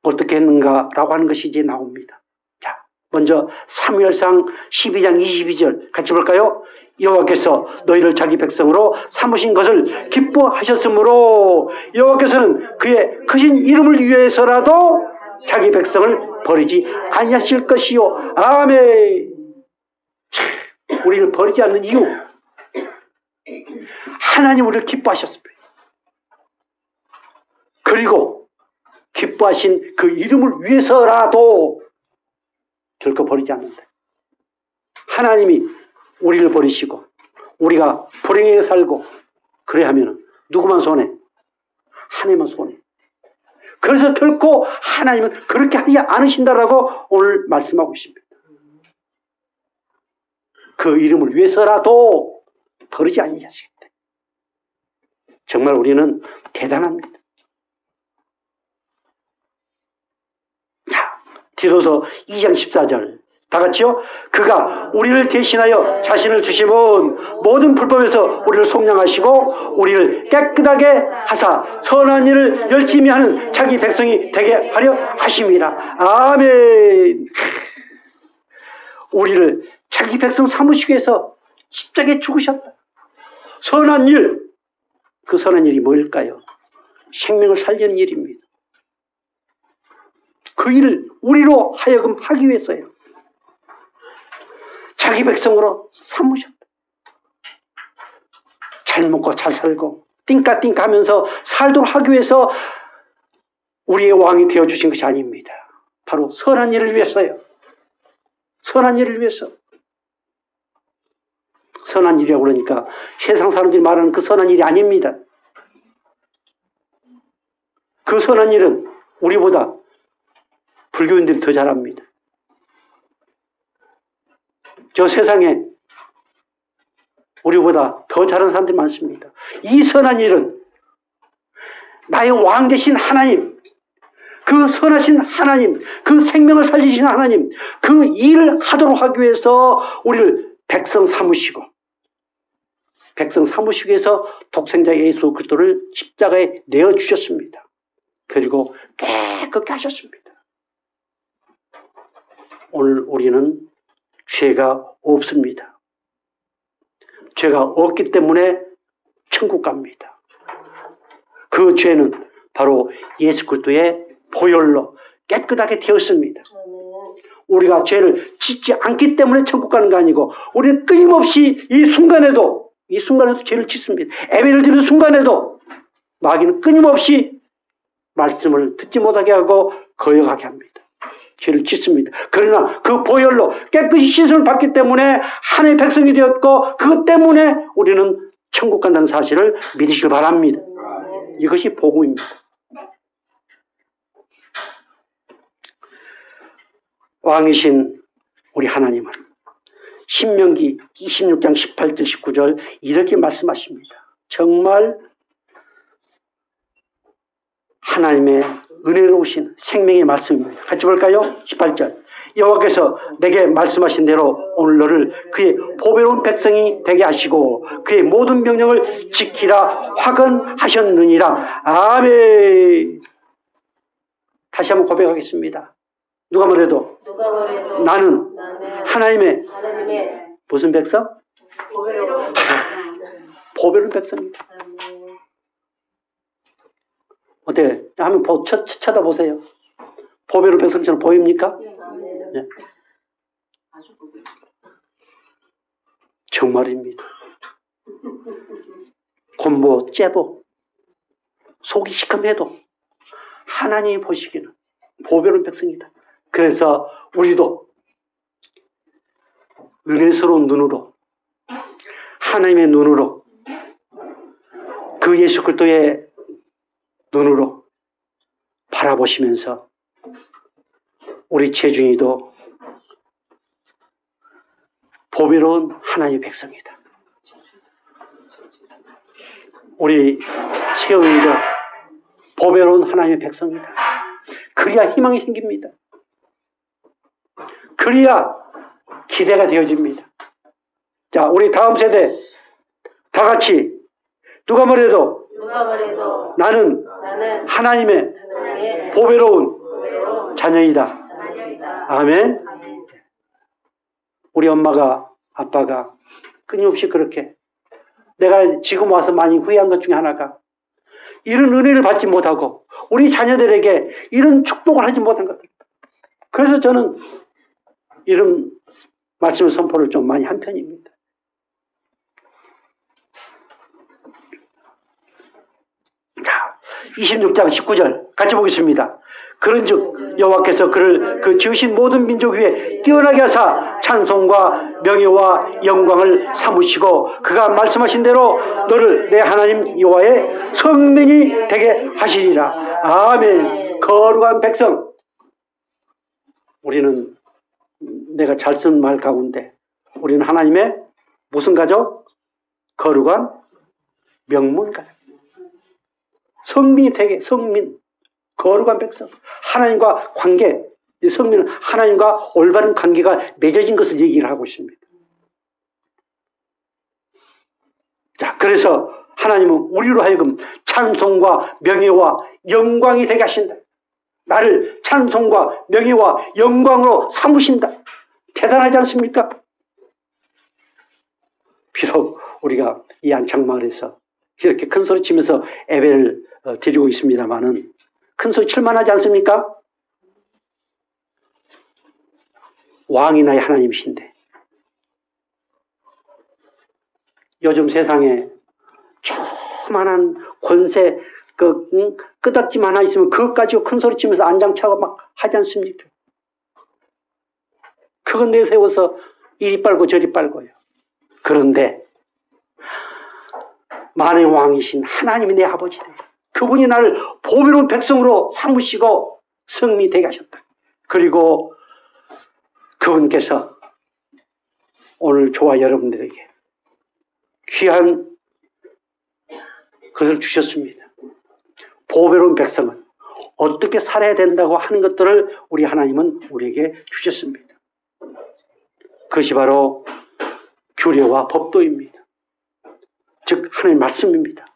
어떻게 했는가라고 하는 것이 이제 나옵니다. 자, 먼저 사무엘상 12장 22절 같이 볼까요? 여호와께서 너희를 자기 백성으로 삼으신 것을 기뻐하셨으므로 여호와께서는 그의 크신 이름을 위해서라도 자기 백성을 버리지 아니하실 것이요. 아멘. 우리를 버리지 않는 이유, 하나님 우리를 기뻐하셨습니다. 그리고 기뻐하신 그 이름을 위해서라도 결코 버리지 않는다. 하나님이 우리를 버리시고 우리가 불행하게 살고 그래 하면 누구만 손해? 하나님만 손해. 그래서 결코 하나님은 그렇게 하지 않으신다라고 오늘 말씀하고 있습니다. 그 이름을 위해서라도 버리지 아니하시겠다. 정말 우리는 대단합니다. 자, 디도서 2장 14절 다 같이요. 그가 우리를 대신하여 자신을 주심은 모든 불법에서 우리를 속량하시고 우리를 깨끗하게 하사 선한 일을 열심히 하는 자기 백성이 되게 하려 하심이라. 아멘. 우리를 자기 백성 삼으시기 위해서 십자가에 죽으셨다. 선한 일, 그 선한 일이 뭘까요? 생명을 살리는 일입니다. 그 일을 우리로 하여금 하기 위해서요. 자기 백성으로 삼으셨다. 잘 먹고 잘 살고 띵까띵까 하면서 살도록 하기 위해서 우리의 왕이 되어주신 것이 아닙니다. 바로 선한 일을 위해서요. 선한 일을 위해서. 선한 일이라고 그러니까 세상 사람들이 말하는 그 선한 일이 아닙니다. 그 선한 일은 우리보다 불교인들이 더 잘합니다. 저 세상에 우리보다 더 잘하는 사람들이 많습니다. 이 선한 일은 나의 왕 되신 하나님, 그 선하신 하나님, 그 생명을 살리신 하나님, 그 일을 하도록 하기 위해서 우리를 백성 삼으시고 해서 독생자 예수 그리스도를 십자가에 내어주셨습니다. 그리고 깨끗게 하셨습니다. 오늘 우리는 죄가 없습니다. 죄가 없기 때문에 천국 갑니다. 그 죄는 바로 예수 그리스도의 보혈로 깨끗하게 되었습니다. 우리가 죄를 짓지 않기 때문에 천국 가는 게 아니고 우리는 끊임없이 이 순간에도 죄를 짓습니다. 예배를 드리는 순간에도 마귀는 끊임없이 말씀을 듣지 못하게 하고 거역하게 합니다. 죄를 짓습니다. 그러나 그 보혈로 깨끗이 씻음을 받기 때문에 하나님의 백성이 되었고 그것 때문에 우리는 천국 간다는 사실을 믿으시길 바랍니다. 이것이 복음입니다. 왕이신 우리 하나님은 신명기 26장 18절 19절 이렇게 말씀하십니다. 정말 하나님의 은혜로우신 생명의 말씀입니다. 같이 볼까요? 18절. 여호와께서 내게 말씀하신 대로 오늘 너를 그의 보배로운 백성이 되게 하시고 그의 모든 명령을 지키라 화근하셨느니라. 아멘. 다시 한번 고백하겠습니다. 누가 뭐래도 나는 하나님의 무슨 백성? 보배로운 백성입니다. 어때? 한번 쳐다보세요. 보배로운 백성처럼 보입니까? 네. 정말입니다. 곤보, 째보, 속이 시큼해도 하나님이 보시기는 보배로운 백성이다. 그래서 우리도 은혜스러운 눈으로 하나님의 눈으로 그 예수 그리스도의 눈으로 바라보시면서 우리 체중이도 보배로운 하나님의 백성이다. 우리 체험이도 보배로운 하나님의 백성이다. 그래야 희망이 생깁니다. 그래야 기대가 되어집니다. 자, 우리 다음 세대 다 같이 누가 뭐래도 나는 하나님의 보배로운 자녀이다. 아멘. 우리 엄마가 아빠가 끊임없이 그렇게 내가 지금 와서 많이 후회한 것 중에 하나가 이런 은혜를 받지 못하고 우리 자녀들에게 이런 축복을 하지 못한 것 같아요. 그래서 저는 이런 말씀 선포를 좀 많이 한 편입니다. 자, 26장 19절 같이 보겠습니다. 그런즉 여호와께서 그를 그 지으신 모든 민족 위에 뛰어나게 하사 찬송과 명예와 영광을 삼으시고 그가 말씀하신 대로 너를 내 하나님 여호와의 성민이 되게 하시리라. 아멘. 거룩한 백성. 우리는 내가 잘 쓴 말 가운데 우리는 하나님의 무슨 가족? 거룩한 명문 가족. 성민이 되게 성민. 거룩한 백성. 하나님과 관계. 이 성민은 하나님과 올바른 관계가 맺어진 것을 얘기를 하고 있습니다. 자, 그래서 하나님은 우리로 하여금 찬송과 명예와 영광이 되게 하신다. 나를 찬송과 명예와 영광으로 삼으신다. 대단하지 않습니까? 비록 우리가 이 안창마을에서 이렇게 큰 소리 치면서 예배를 드리고 있습니다마는 큰 소리 칠만하지 않습니까? 왕이 나의 하나님이신데 요즘 세상에 조그만한 권세 끄덕지만 하나 있으면 그것 가지고 큰 소리 치면서 안장차고 막 하지 않습니까? 그건 내세워서 이리 빨고 저리 빨고요. 그런데 만의 왕이신 하나님이 내 아버지래. 그분이 나를 보배로운 백성으로 삼으시고 성미되게 하셨다. 그리고 그분께서 오늘 저와 여러분들에게 귀한 것을 주셨습니다. 보배로운 백성은 어떻게 살아야 된다고 하는 것들을 우리 하나님은 우리에게 주셨습니다. 그것이 바로 규례와 법도입니다. 즉 하나님의 말씀입니다.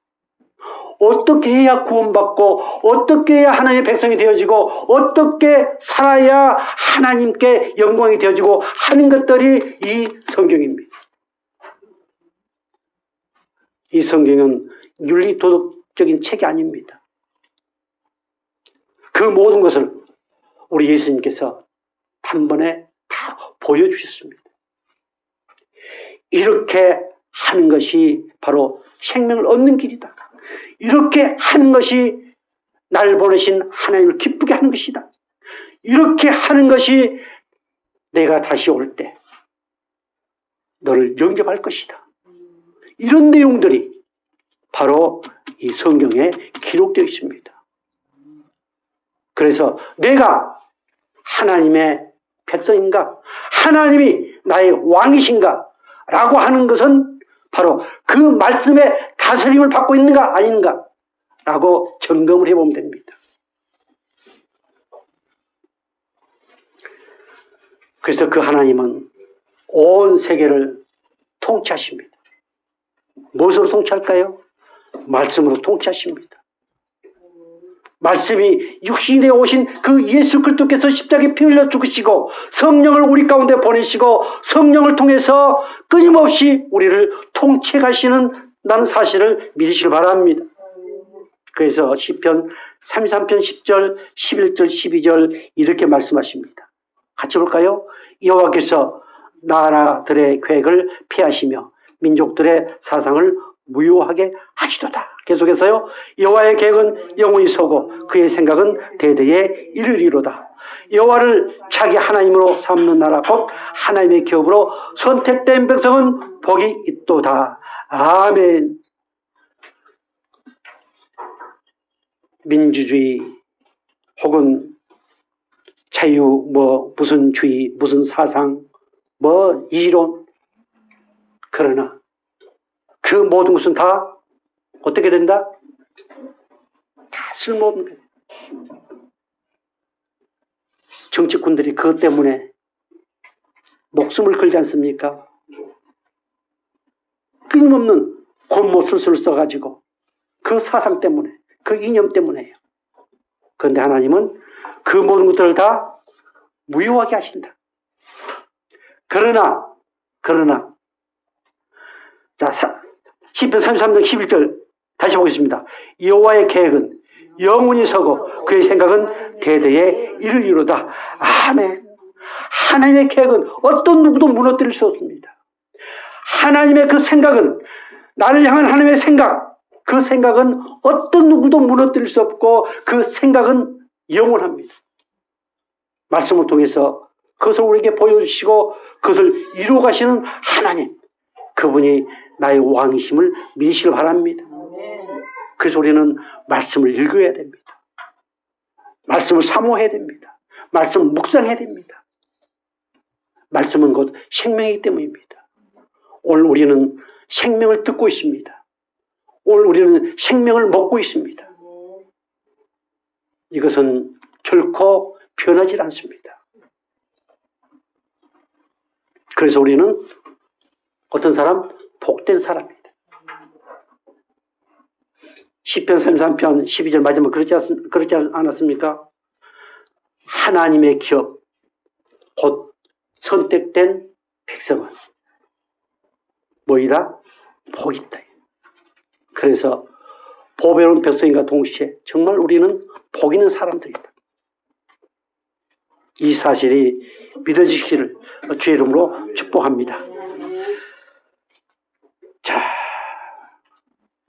어떻게 해야 구원받고 어떻게 해야 하나님의 백성이 되어지고 어떻게 살아야 하나님께 영광이 되어지고 하는 것들이 이 성경입니다. 이 성경은 윤리도덕적인 책이 아닙니다. 그 모든 것을 우리 예수님께서 단번에 다 보여주셨습니다. 이렇게 하는 것이 바로 생명을 얻는 길이다. 이렇게 하는 것이 나를 보내신 하나님을 기쁘게 하는 것이다. 이렇게 하는 것이 내가 다시 올 때 너를 영접할 것이다. 이런 내용들이 바로 이 성경에 기록되어 있습니다. 그래서 내가 하나님의 백성인가? 하나님이 나의 왕이신가? 라고 하는 것은 바로 그 말씀의 다스림을 받고 있는가 아닌가? 라고 점검을 해보면 됩니다. 그래서 그 하나님은 온 세계를 통치하십니다. 무엇으로 통치할까요? 말씀으로 통치하십니다. 말씀이 육신이 되어 오신 그 예수 그리스도께서 십자가에 피 흘려 죽으시고 성령을 우리 가운데 보내시고 성령을 통해서 끊임없이 우리를 통치해 가시는 다는 사실을 믿으시길 바랍니다. 그래서 시편 33편 10절, 11절, 12절 이렇게 말씀하십니다. 같이 볼까요? 여호와께서 나라들의 계획을 폐하시며 민족들의 사상을 무효하게 하시도다. 계속해서요. 여호와의 계획은 영원히 서고 그의 생각은 대대에 이르리로다. 여호와를 자기 하나님으로 삼는 나라 곧 하나님의 기업으로 선택된 백성은 복이 있도다. 아멘. 민주주의 혹은 자유 무슨 주의 무슨 사상 이론 그러나 그 모든 것은 다 어떻게 된다? 다 쓸모없는 거예요. 정치꾼들이 그것 때문에 목숨을 걸지 않습니까? 끊임없는 곤모술수를 써가지고 그 사상 때문에 그 이념 때문에요. 그런데 하나님은 그 모든 것들을 다 무효하게 하신다. 그러나 자 시편 33장 11절 다시 보겠습니다. 여호와의 계획은 영원히 서고 그의 생각은 대대에 이르리로다. 아멘. 하나님의 계획은 어떤 누구도 무너뜨릴 수 없습니다. 하나님의 그 생각은 나를 향한 하나님의 생각 그 생각은 어떤 누구도 무너뜨릴 수 없고 그 생각은 영원합니다. 말씀을 통해서 그것을 우리에게 보여주시고 그것을 이루어 가시는 하나님 그분이 나의 왕이심을 믿으시길 바랍니다. 그래서 우리는 말씀을 읽어야 됩니다. 말씀을 사모해야 됩니다. 말씀을 묵상해야 됩니다. 말씀은 곧 생명이기 때문입니다. 오늘 우리는 생명을 듣고 있습니다. 오늘 우리는 생명을 먹고 있습니다. 이것은 결코 변하지 않습니다. 그래서 우리는 어떤 사람? 복된 사람입니다. 시편 33편 12절 마지막 그렇지 않았습니까? 하나님의 기업 곧 선택된 백성은 뭐이다? 복이 있다. 그래서 보배로운 백성인과 동시에 정말 우리는 복 있는 사람들이다. 이 사실이 믿어지기를 주의 이름으로 축복합니다. 자,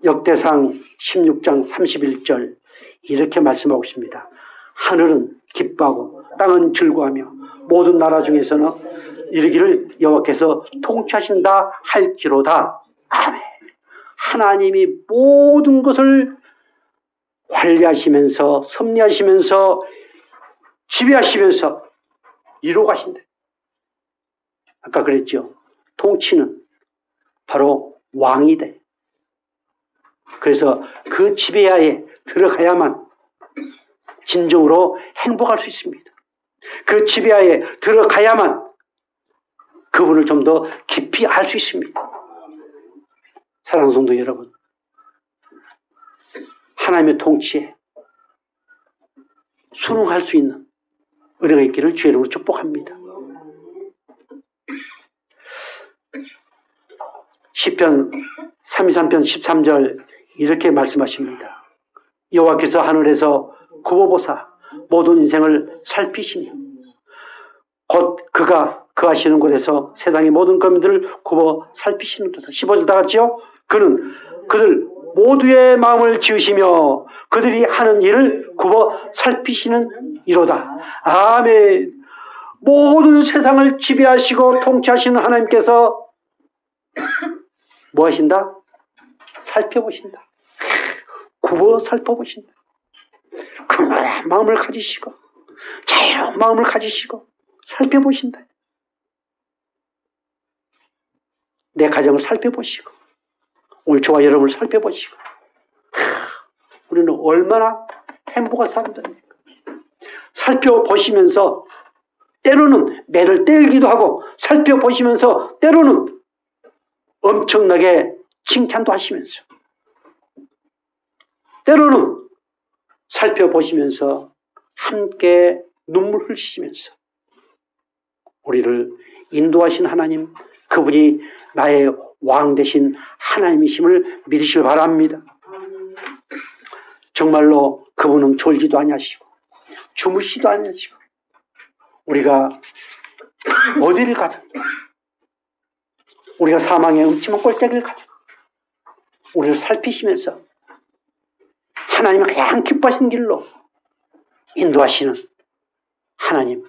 역대상 16장 31절 이렇게 말씀하고 있습니다. 하늘은 기뻐하고 땅은 즐거워하며 모든 나라 중에서는 이르기를 여호와께서 통치하신다 할지로다. 아멘. 하나님이 모든 것을 관리하시면서 섭리하시면서 지배하시면서 이루어 가신대. 아까 그랬죠. 통치는 바로 왕이 돼. 그래서 그 지배하에 들어가야만 진정으로 행복할 수 있습니다. 그 지배하에 들어가야만 그분을 좀 더 깊이 알 수 있습니다. 사랑하는 성도 여러분, 하나님의 통치에 순응할 수 있는 은혜가 있기를 주의 이름으로 축복합니다. 시편 33편 13절 이렇게 말씀하십니다. 여호와께서 하늘에서 굽어보사 모든 인생을 살피시며 곧 그가 거하시는 곳에서 세상의 모든 거민들을 굽어 살피시는도다. 15절 다 같이요. 그는 그들 모두의 마음을 지으시며 그들이 하는 일을 굽어 살피시는 이로다. 아멘. 모든 세상을 지배하시고 통치하시는 하나님께서 뭐 하신다? 살펴보신다. 굽어 살펴보신다. 그만한 마음을 가지시고 자유로운 마음을 가지시고 살펴보신다. 내 가정을 살펴보시고 오늘 저와 여러분을 살펴보시고 우리는 얼마나 행복한 사람들입니까? 살펴보시면서 때로는 매를 떼기도 하고 살펴보시면서 때로는 엄청나게 칭찬도 하시면서 때로는 살펴보시면서 함께 눈물 흘리시면서 우리를 인도하신 하나님, 그분이 나의 왕 되신 하나님이심을 믿으시길 바랍니다. 정말로 그분은 졸지도 아니하시고 주무시도 아니하시고 우리가 어디를 가든 우리가 사망의 음침한 꼴대기를 가든 우리를 살피시면서 하나님의 가장 기뻐하시는 길로 인도하시는 하나님,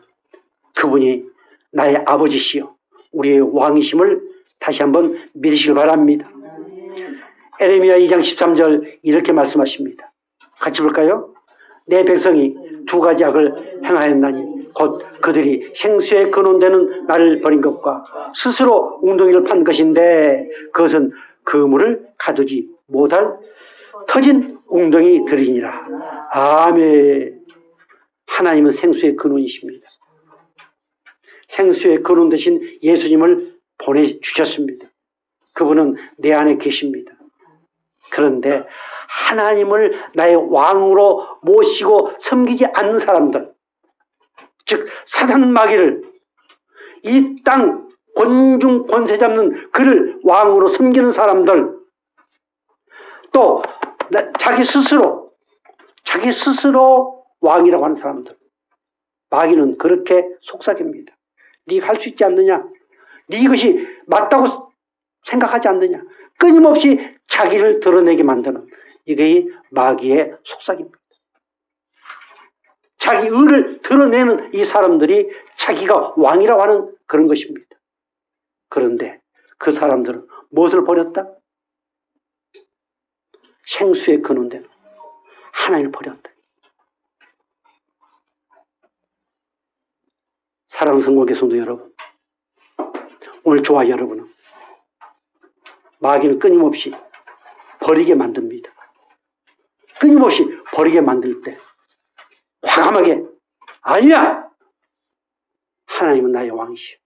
그분이 나의 아버지시여 우리의 왕이심을 다시 한번 믿으시길 바랍니다. 에레미야 2장 13절 이렇게 말씀하십니다. 같이 볼까요? 내 백성이 두 가지 악을 행하였나니 곧 그들이 생수에 근원되는 나를 버린 것과 스스로 웅덩이를 판 것인데 그것은 그물을 가두지 못할 터진 웅덩이들이니라. 아멘. 하나님은 생수의 근원이십니다. 생수의 근원 되신 예수님을 보내주셨습니다. 그분은 내 안에 계십니다. 그런데 하나님을 나의 왕으로 모시고 섬기지 않는 사람들, 즉 사단 마귀를 이 땅 권중 권세 잡는 그를 왕으로 섬기는 사람들, 또 자기 스스로 왕이라고 하는 사람들, 마귀는 그렇게 속삭입니다. 네가 할 수 있지 않느냐? 네 이것이 맞다고 생각하지 않느냐? 끊임없이 자기를 드러내게 만드는 이게 마귀의 속삭입니다. 자기 의를 드러내는 이 사람들이 자기가 왕이라고 하는 그런 것입니다. 그런데 그 사람들은 무엇을 버렸다? 생수의 근원되는 하나님을 버렸다. 사랑하는 성공의 성도 여러분, 오늘 저와 여러분은 마귀는 끊임없이 버리게 만듭니다. 끊임없이 버리게 만들 때 과감하게 아니야! 하나님은 나의 왕이시오.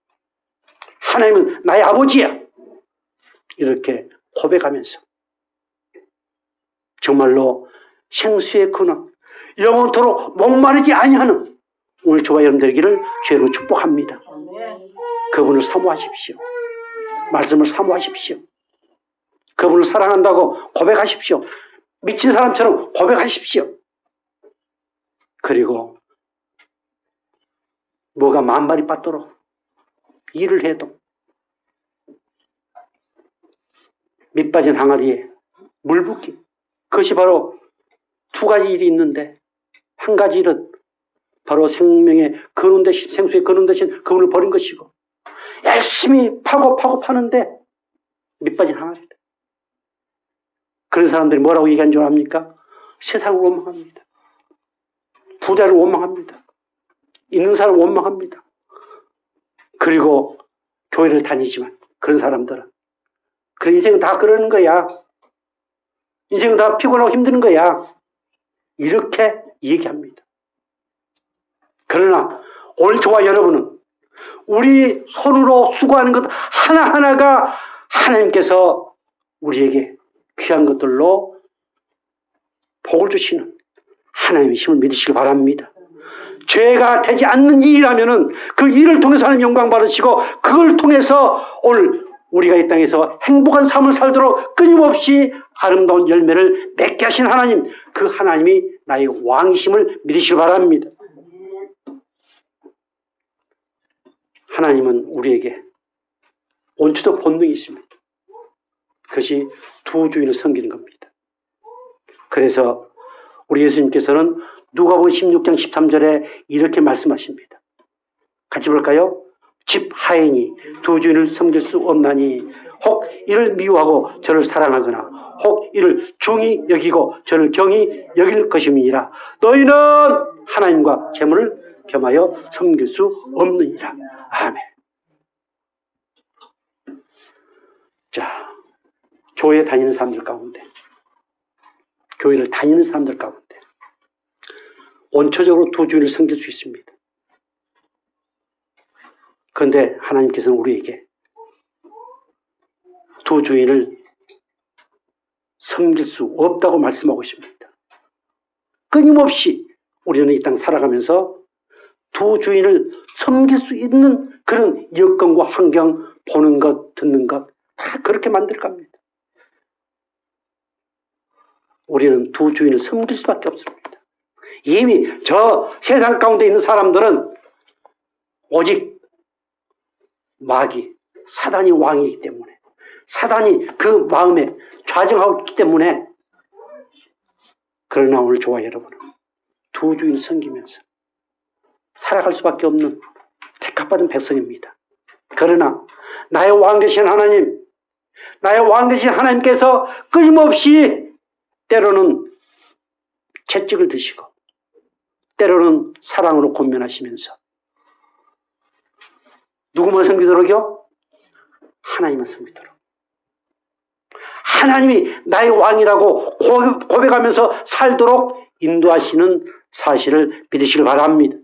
하나님은 나의 아버지야. 이렇게 고백하면서 정말로 생수의 근원, 영원토록 목마르지 아니하는 오늘 저와 여러분 되기를 죄로 축복합니다. 그분을 사모하십시오. 말씀을 사모하십시오. 그분을 사랑한다고 고백하십시오. 미친 사람처럼 고백하십시오. 그리고 뭐가 만발이 빠도록 일을 해도 밑빠진 항아리에 물 붓기, 그것이 바로 두 가지 일이 있는데 한 가지 일은 바로 생명의 근원 대신, 생수의 근원 대신 그분을 버린 것이고, 열심히 파고 파는데 밑빠진 항아리다. 그런 사람들이 뭐라고 얘기한 줄 압니까? 세상을 원망합니다. 부자를 원망합니다. 있는 사람을 원망합니다. 그리고 교회를 다니지만 그런 사람들은 그 인생은 다 그러는 거야. 인생은 다 피곤하고 힘드는 거야. 이렇게 얘기합니다. 그러나 오늘 저와 여러분은 우리 손으로 수고하는 것 하나하나가 하나님께서 우리에게 귀한 것들로 복을 주시는 하나님의 힘을 믿으시기 바랍니다. 죄가 되지 않는 일이라면은 그 일을 통해서 하나님 영광 받으시고 그걸 통해서 오늘 우리가 이 땅에서 행복한 삶을 살도록 끊임없이 아름다운 열매를 맺게 하신 하나님, 그 하나님이 나의 왕이심을 믿으시기 바랍니다. 하나님은 우리에게 원초적 본능이 있습니다. 그것이 두 주인을 섬기는 겁니다. 그래서 우리 예수님께서는 누가복음 16장 13절에 이렇게 말씀하십니다. 같이 볼까요? 집 하인이 두 주인을 섬길 수 없나니 혹 이를 미워하고 저를 사랑하거나 혹 이를 중히 여기고 저를 경히 여길 것임이니라. 너희는 하나님과 재물을 겸하여 섬길 수 없느니라. 아멘. 자, 교회 다니는 사람들 가운데, 교회를 다니는 사람들 가운데 원초적으로 두 주인을 섬길 수 있습니다. 그런데 하나님께서는 우리에게 두 주인을 섬길 수 없다고 말씀하고 있습니다. 끊임없이 우리는 이 땅 살아가면서 두 주인을 섬길 수 있는 그런 여건과 환경, 보는 것, 듣는 것, 다 그렇게 만들 겁니다. 우리는 두 주인을 섬길 수밖에 없습니다. 이미 저 세상 가운데 있는 사람들은 오직 마귀, 사단이 왕이기 때문에, 사단이 그 마음에 좌정하고 있기 때문에, 그러나 오늘 저와 여러분은 두 주인을 섬기면서 살아갈 수밖에 없는 택합받은 백성입니다. 그러나 나의 왕 되신 하나님, 나의 왕 되신 하나님께서 끊임없이 때로는 채찍을 드시고 때로는 사랑으로 권면하시면서 누구만 섬기도록요? 하나님만 섬기도록. 하나님이 나의 왕이라고 고백하면서 살도록 인도하시는 사실을 믿으시길 바랍니다.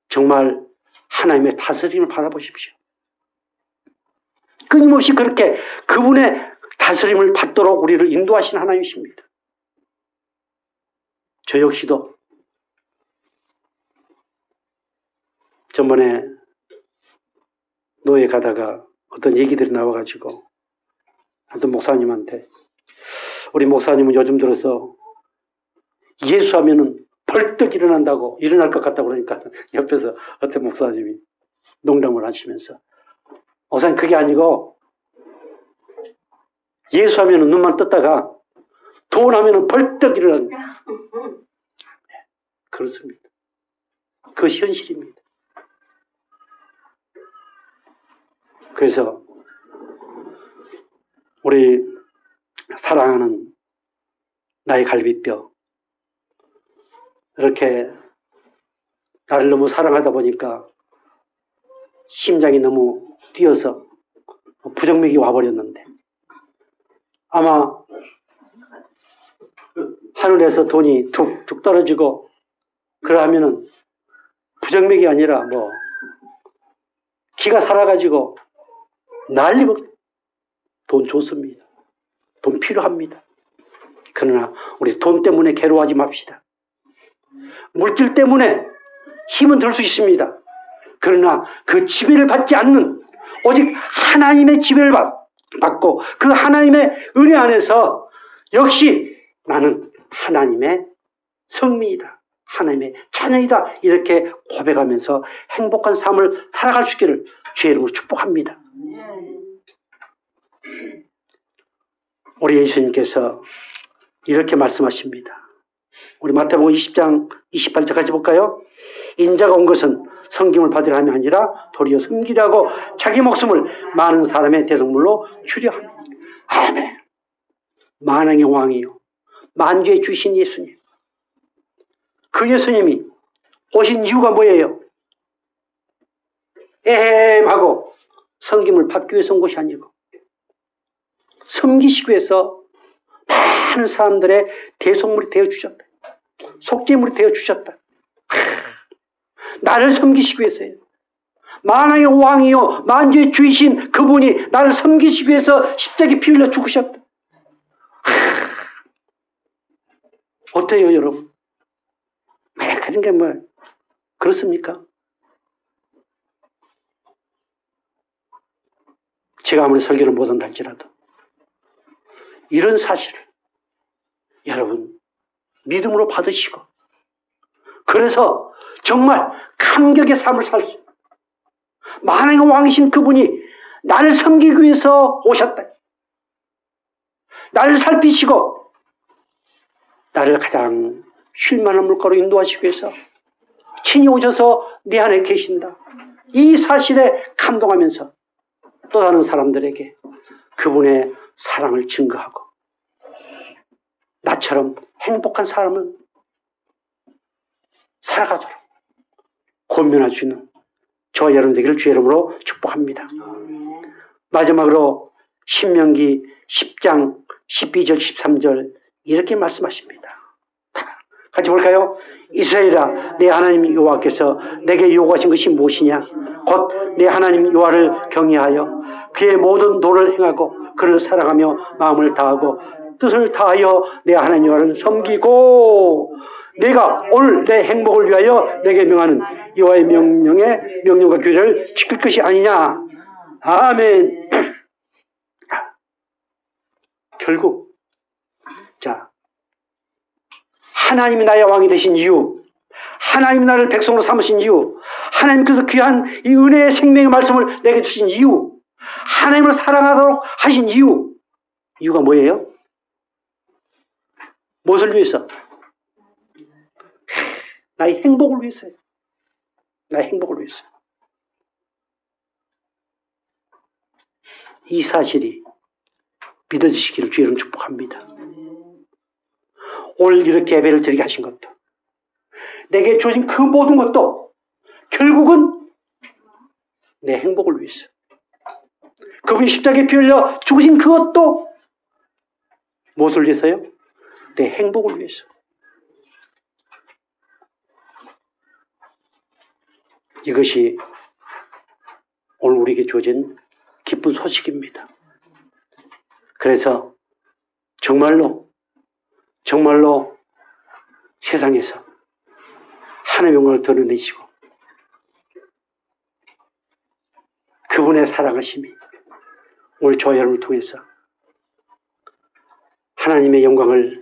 정말 하나님의 다스림을 받아보십시오. 끊임없이 그렇게 그분의 다스림을 받도록 우리를 인도하시는 하나님이십니다. 저 역시도 전번에 노예 가다가 어떤 얘기들이 나와가지고 어떤 목사님한테, 우리 목사님은 요즘 들어서 예수하면은 벌떡 일어난다고, 일어날 것 같다고 그러니까 옆에서 어떤 목사님이 농담을 하시면서, 목사님 그게 아니고 예수하면은 눈만 떴다가 돈 하면은 벌떡 일어난다. 그렇습니다. 그것이 현실입니다. 그래서 우리 사랑하는 나의 갈비뼈, 이렇게 나를 너무 사랑하다 보니까 심장이 너무 뛰어서 부정맥이 와버렸는데, 아마 하늘에서 돈이 툭툭 떨어지고 그러면은 부정맥이 아니라 기가 살아가지고 난리고, 돈 좋습니다. 돈 필요합니다. 그러나 우리 돈 때문에 괴로워하지 맙시다. 물질 때문에 힘은 들 수 있습니다. 그러나 그 지배를 받지 않는, 오직 하나님의 지배를 받고 그 하나님의 은혜 안에서 역시 나는 하나님의 성민이다, 하나님의 자녀이다, 이렇게 고백하면서 행복한 삶을 살아갈 수 있기를 주의 이름으로 축복합니다. 우리 예수님께서 이렇게 말씀하십니다. 우리 마태복음 20장 28절 같이 볼까요? 인자가 온 것은 섬김을 받으려 함이 아니라 도리어 섬기라고 자기 목숨을 많은 사람의 대성물로 주려 합니다. 아멘. 만왕의 왕이요 만주의 주신 예수님, 그 예수님이 오신 이유가 뭐예요? 하고 섬김을 받기 위해서 온 것이 아니고 섬기시기 위해서 많은 사람들의 대속물이 되어주셨다. 속죄물이 되어주셨다. 나를 섬기시기 위해서요. 만왕의 왕이요 만주의 주이신 그분이 나를 섬기시기 위해서 십자가에 피 흘려 죽으셨다. 어때요 여러분? 그런 게 뭐 그렇습니까? 제가 아무리 설교를 못한다 할지라도 이런 사실을 여러분 믿음으로 받으시고 그래서 정말 감격의 삶을 살 수 만왕의 왕이신 그분이 나를 섬기기 위해서 오셨다. 나를 살피시고 나를 가장 쉴만한 물가로 인도하시기 위해서 친히 오셔서 내 안에 계신다. 이 사실에 감동하면서 또 다른 사람들에게 그분의 사랑을 증거하고 나처럼 행복한 사람을 살아가도록 권면할 수 있는 저와 여러분 되기를 주의 이름으로 축복합니다. 마지막으로 신명기 10장 12절 13절 이렇게 말씀하십니다. 같이 볼까요? 이스라엘아 내 하나님 여호와께서 내게 요구하신 것이 무엇이냐? 곧 내 하나님 여호와를 경외하여 그의 모든 도를 행하고 그를 사랑하며 마음을 다하고 뜻을 다하여 내 하나님 여호와를 섬기고 내가 오늘 내 행복을 위하여 내게 명하는 여호와의 명령과 규례를 지킬 것이 아니냐. 아멘. 결국 자 하나님이 나의 왕이 되신 이유, 하나님이 나를 백성으로 삼으신 이유, 하나님께서 귀한 이 은혜의 생명의 말씀을 내게 주신 이유, 하나님을 사랑하도록 하신 이유가 뭐예요? 무엇을 위해서? 나의 행복을 위해서요. 나의 행복을 위해서. 이 사실이 믿어지시기를 주의 이름 축복합니다. 오늘 이렇게 예배를 드리게 하신 것도 내게 주어진 그 모든 것도 결국은 내 행복을 위해서 그분이 십자가에 피 흘려 죽으신 그것도 무엇을 위해서요? 내 행복을 위해서. 이것이 오늘 우리에게 주어진 기쁜 소식입니다. 그래서 정말로 세상에서 하나님의 영광을 드러내시고 그분의 사랑하심이 오늘 저와 여러분을 통해서 하나님의 영광을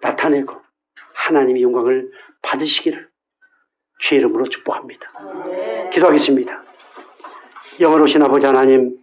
나타내고 하나님의 영광을 받으시기를 주의 이름으로 축복합니다. 기도하겠습니다. 영원하신 아버지 하나님,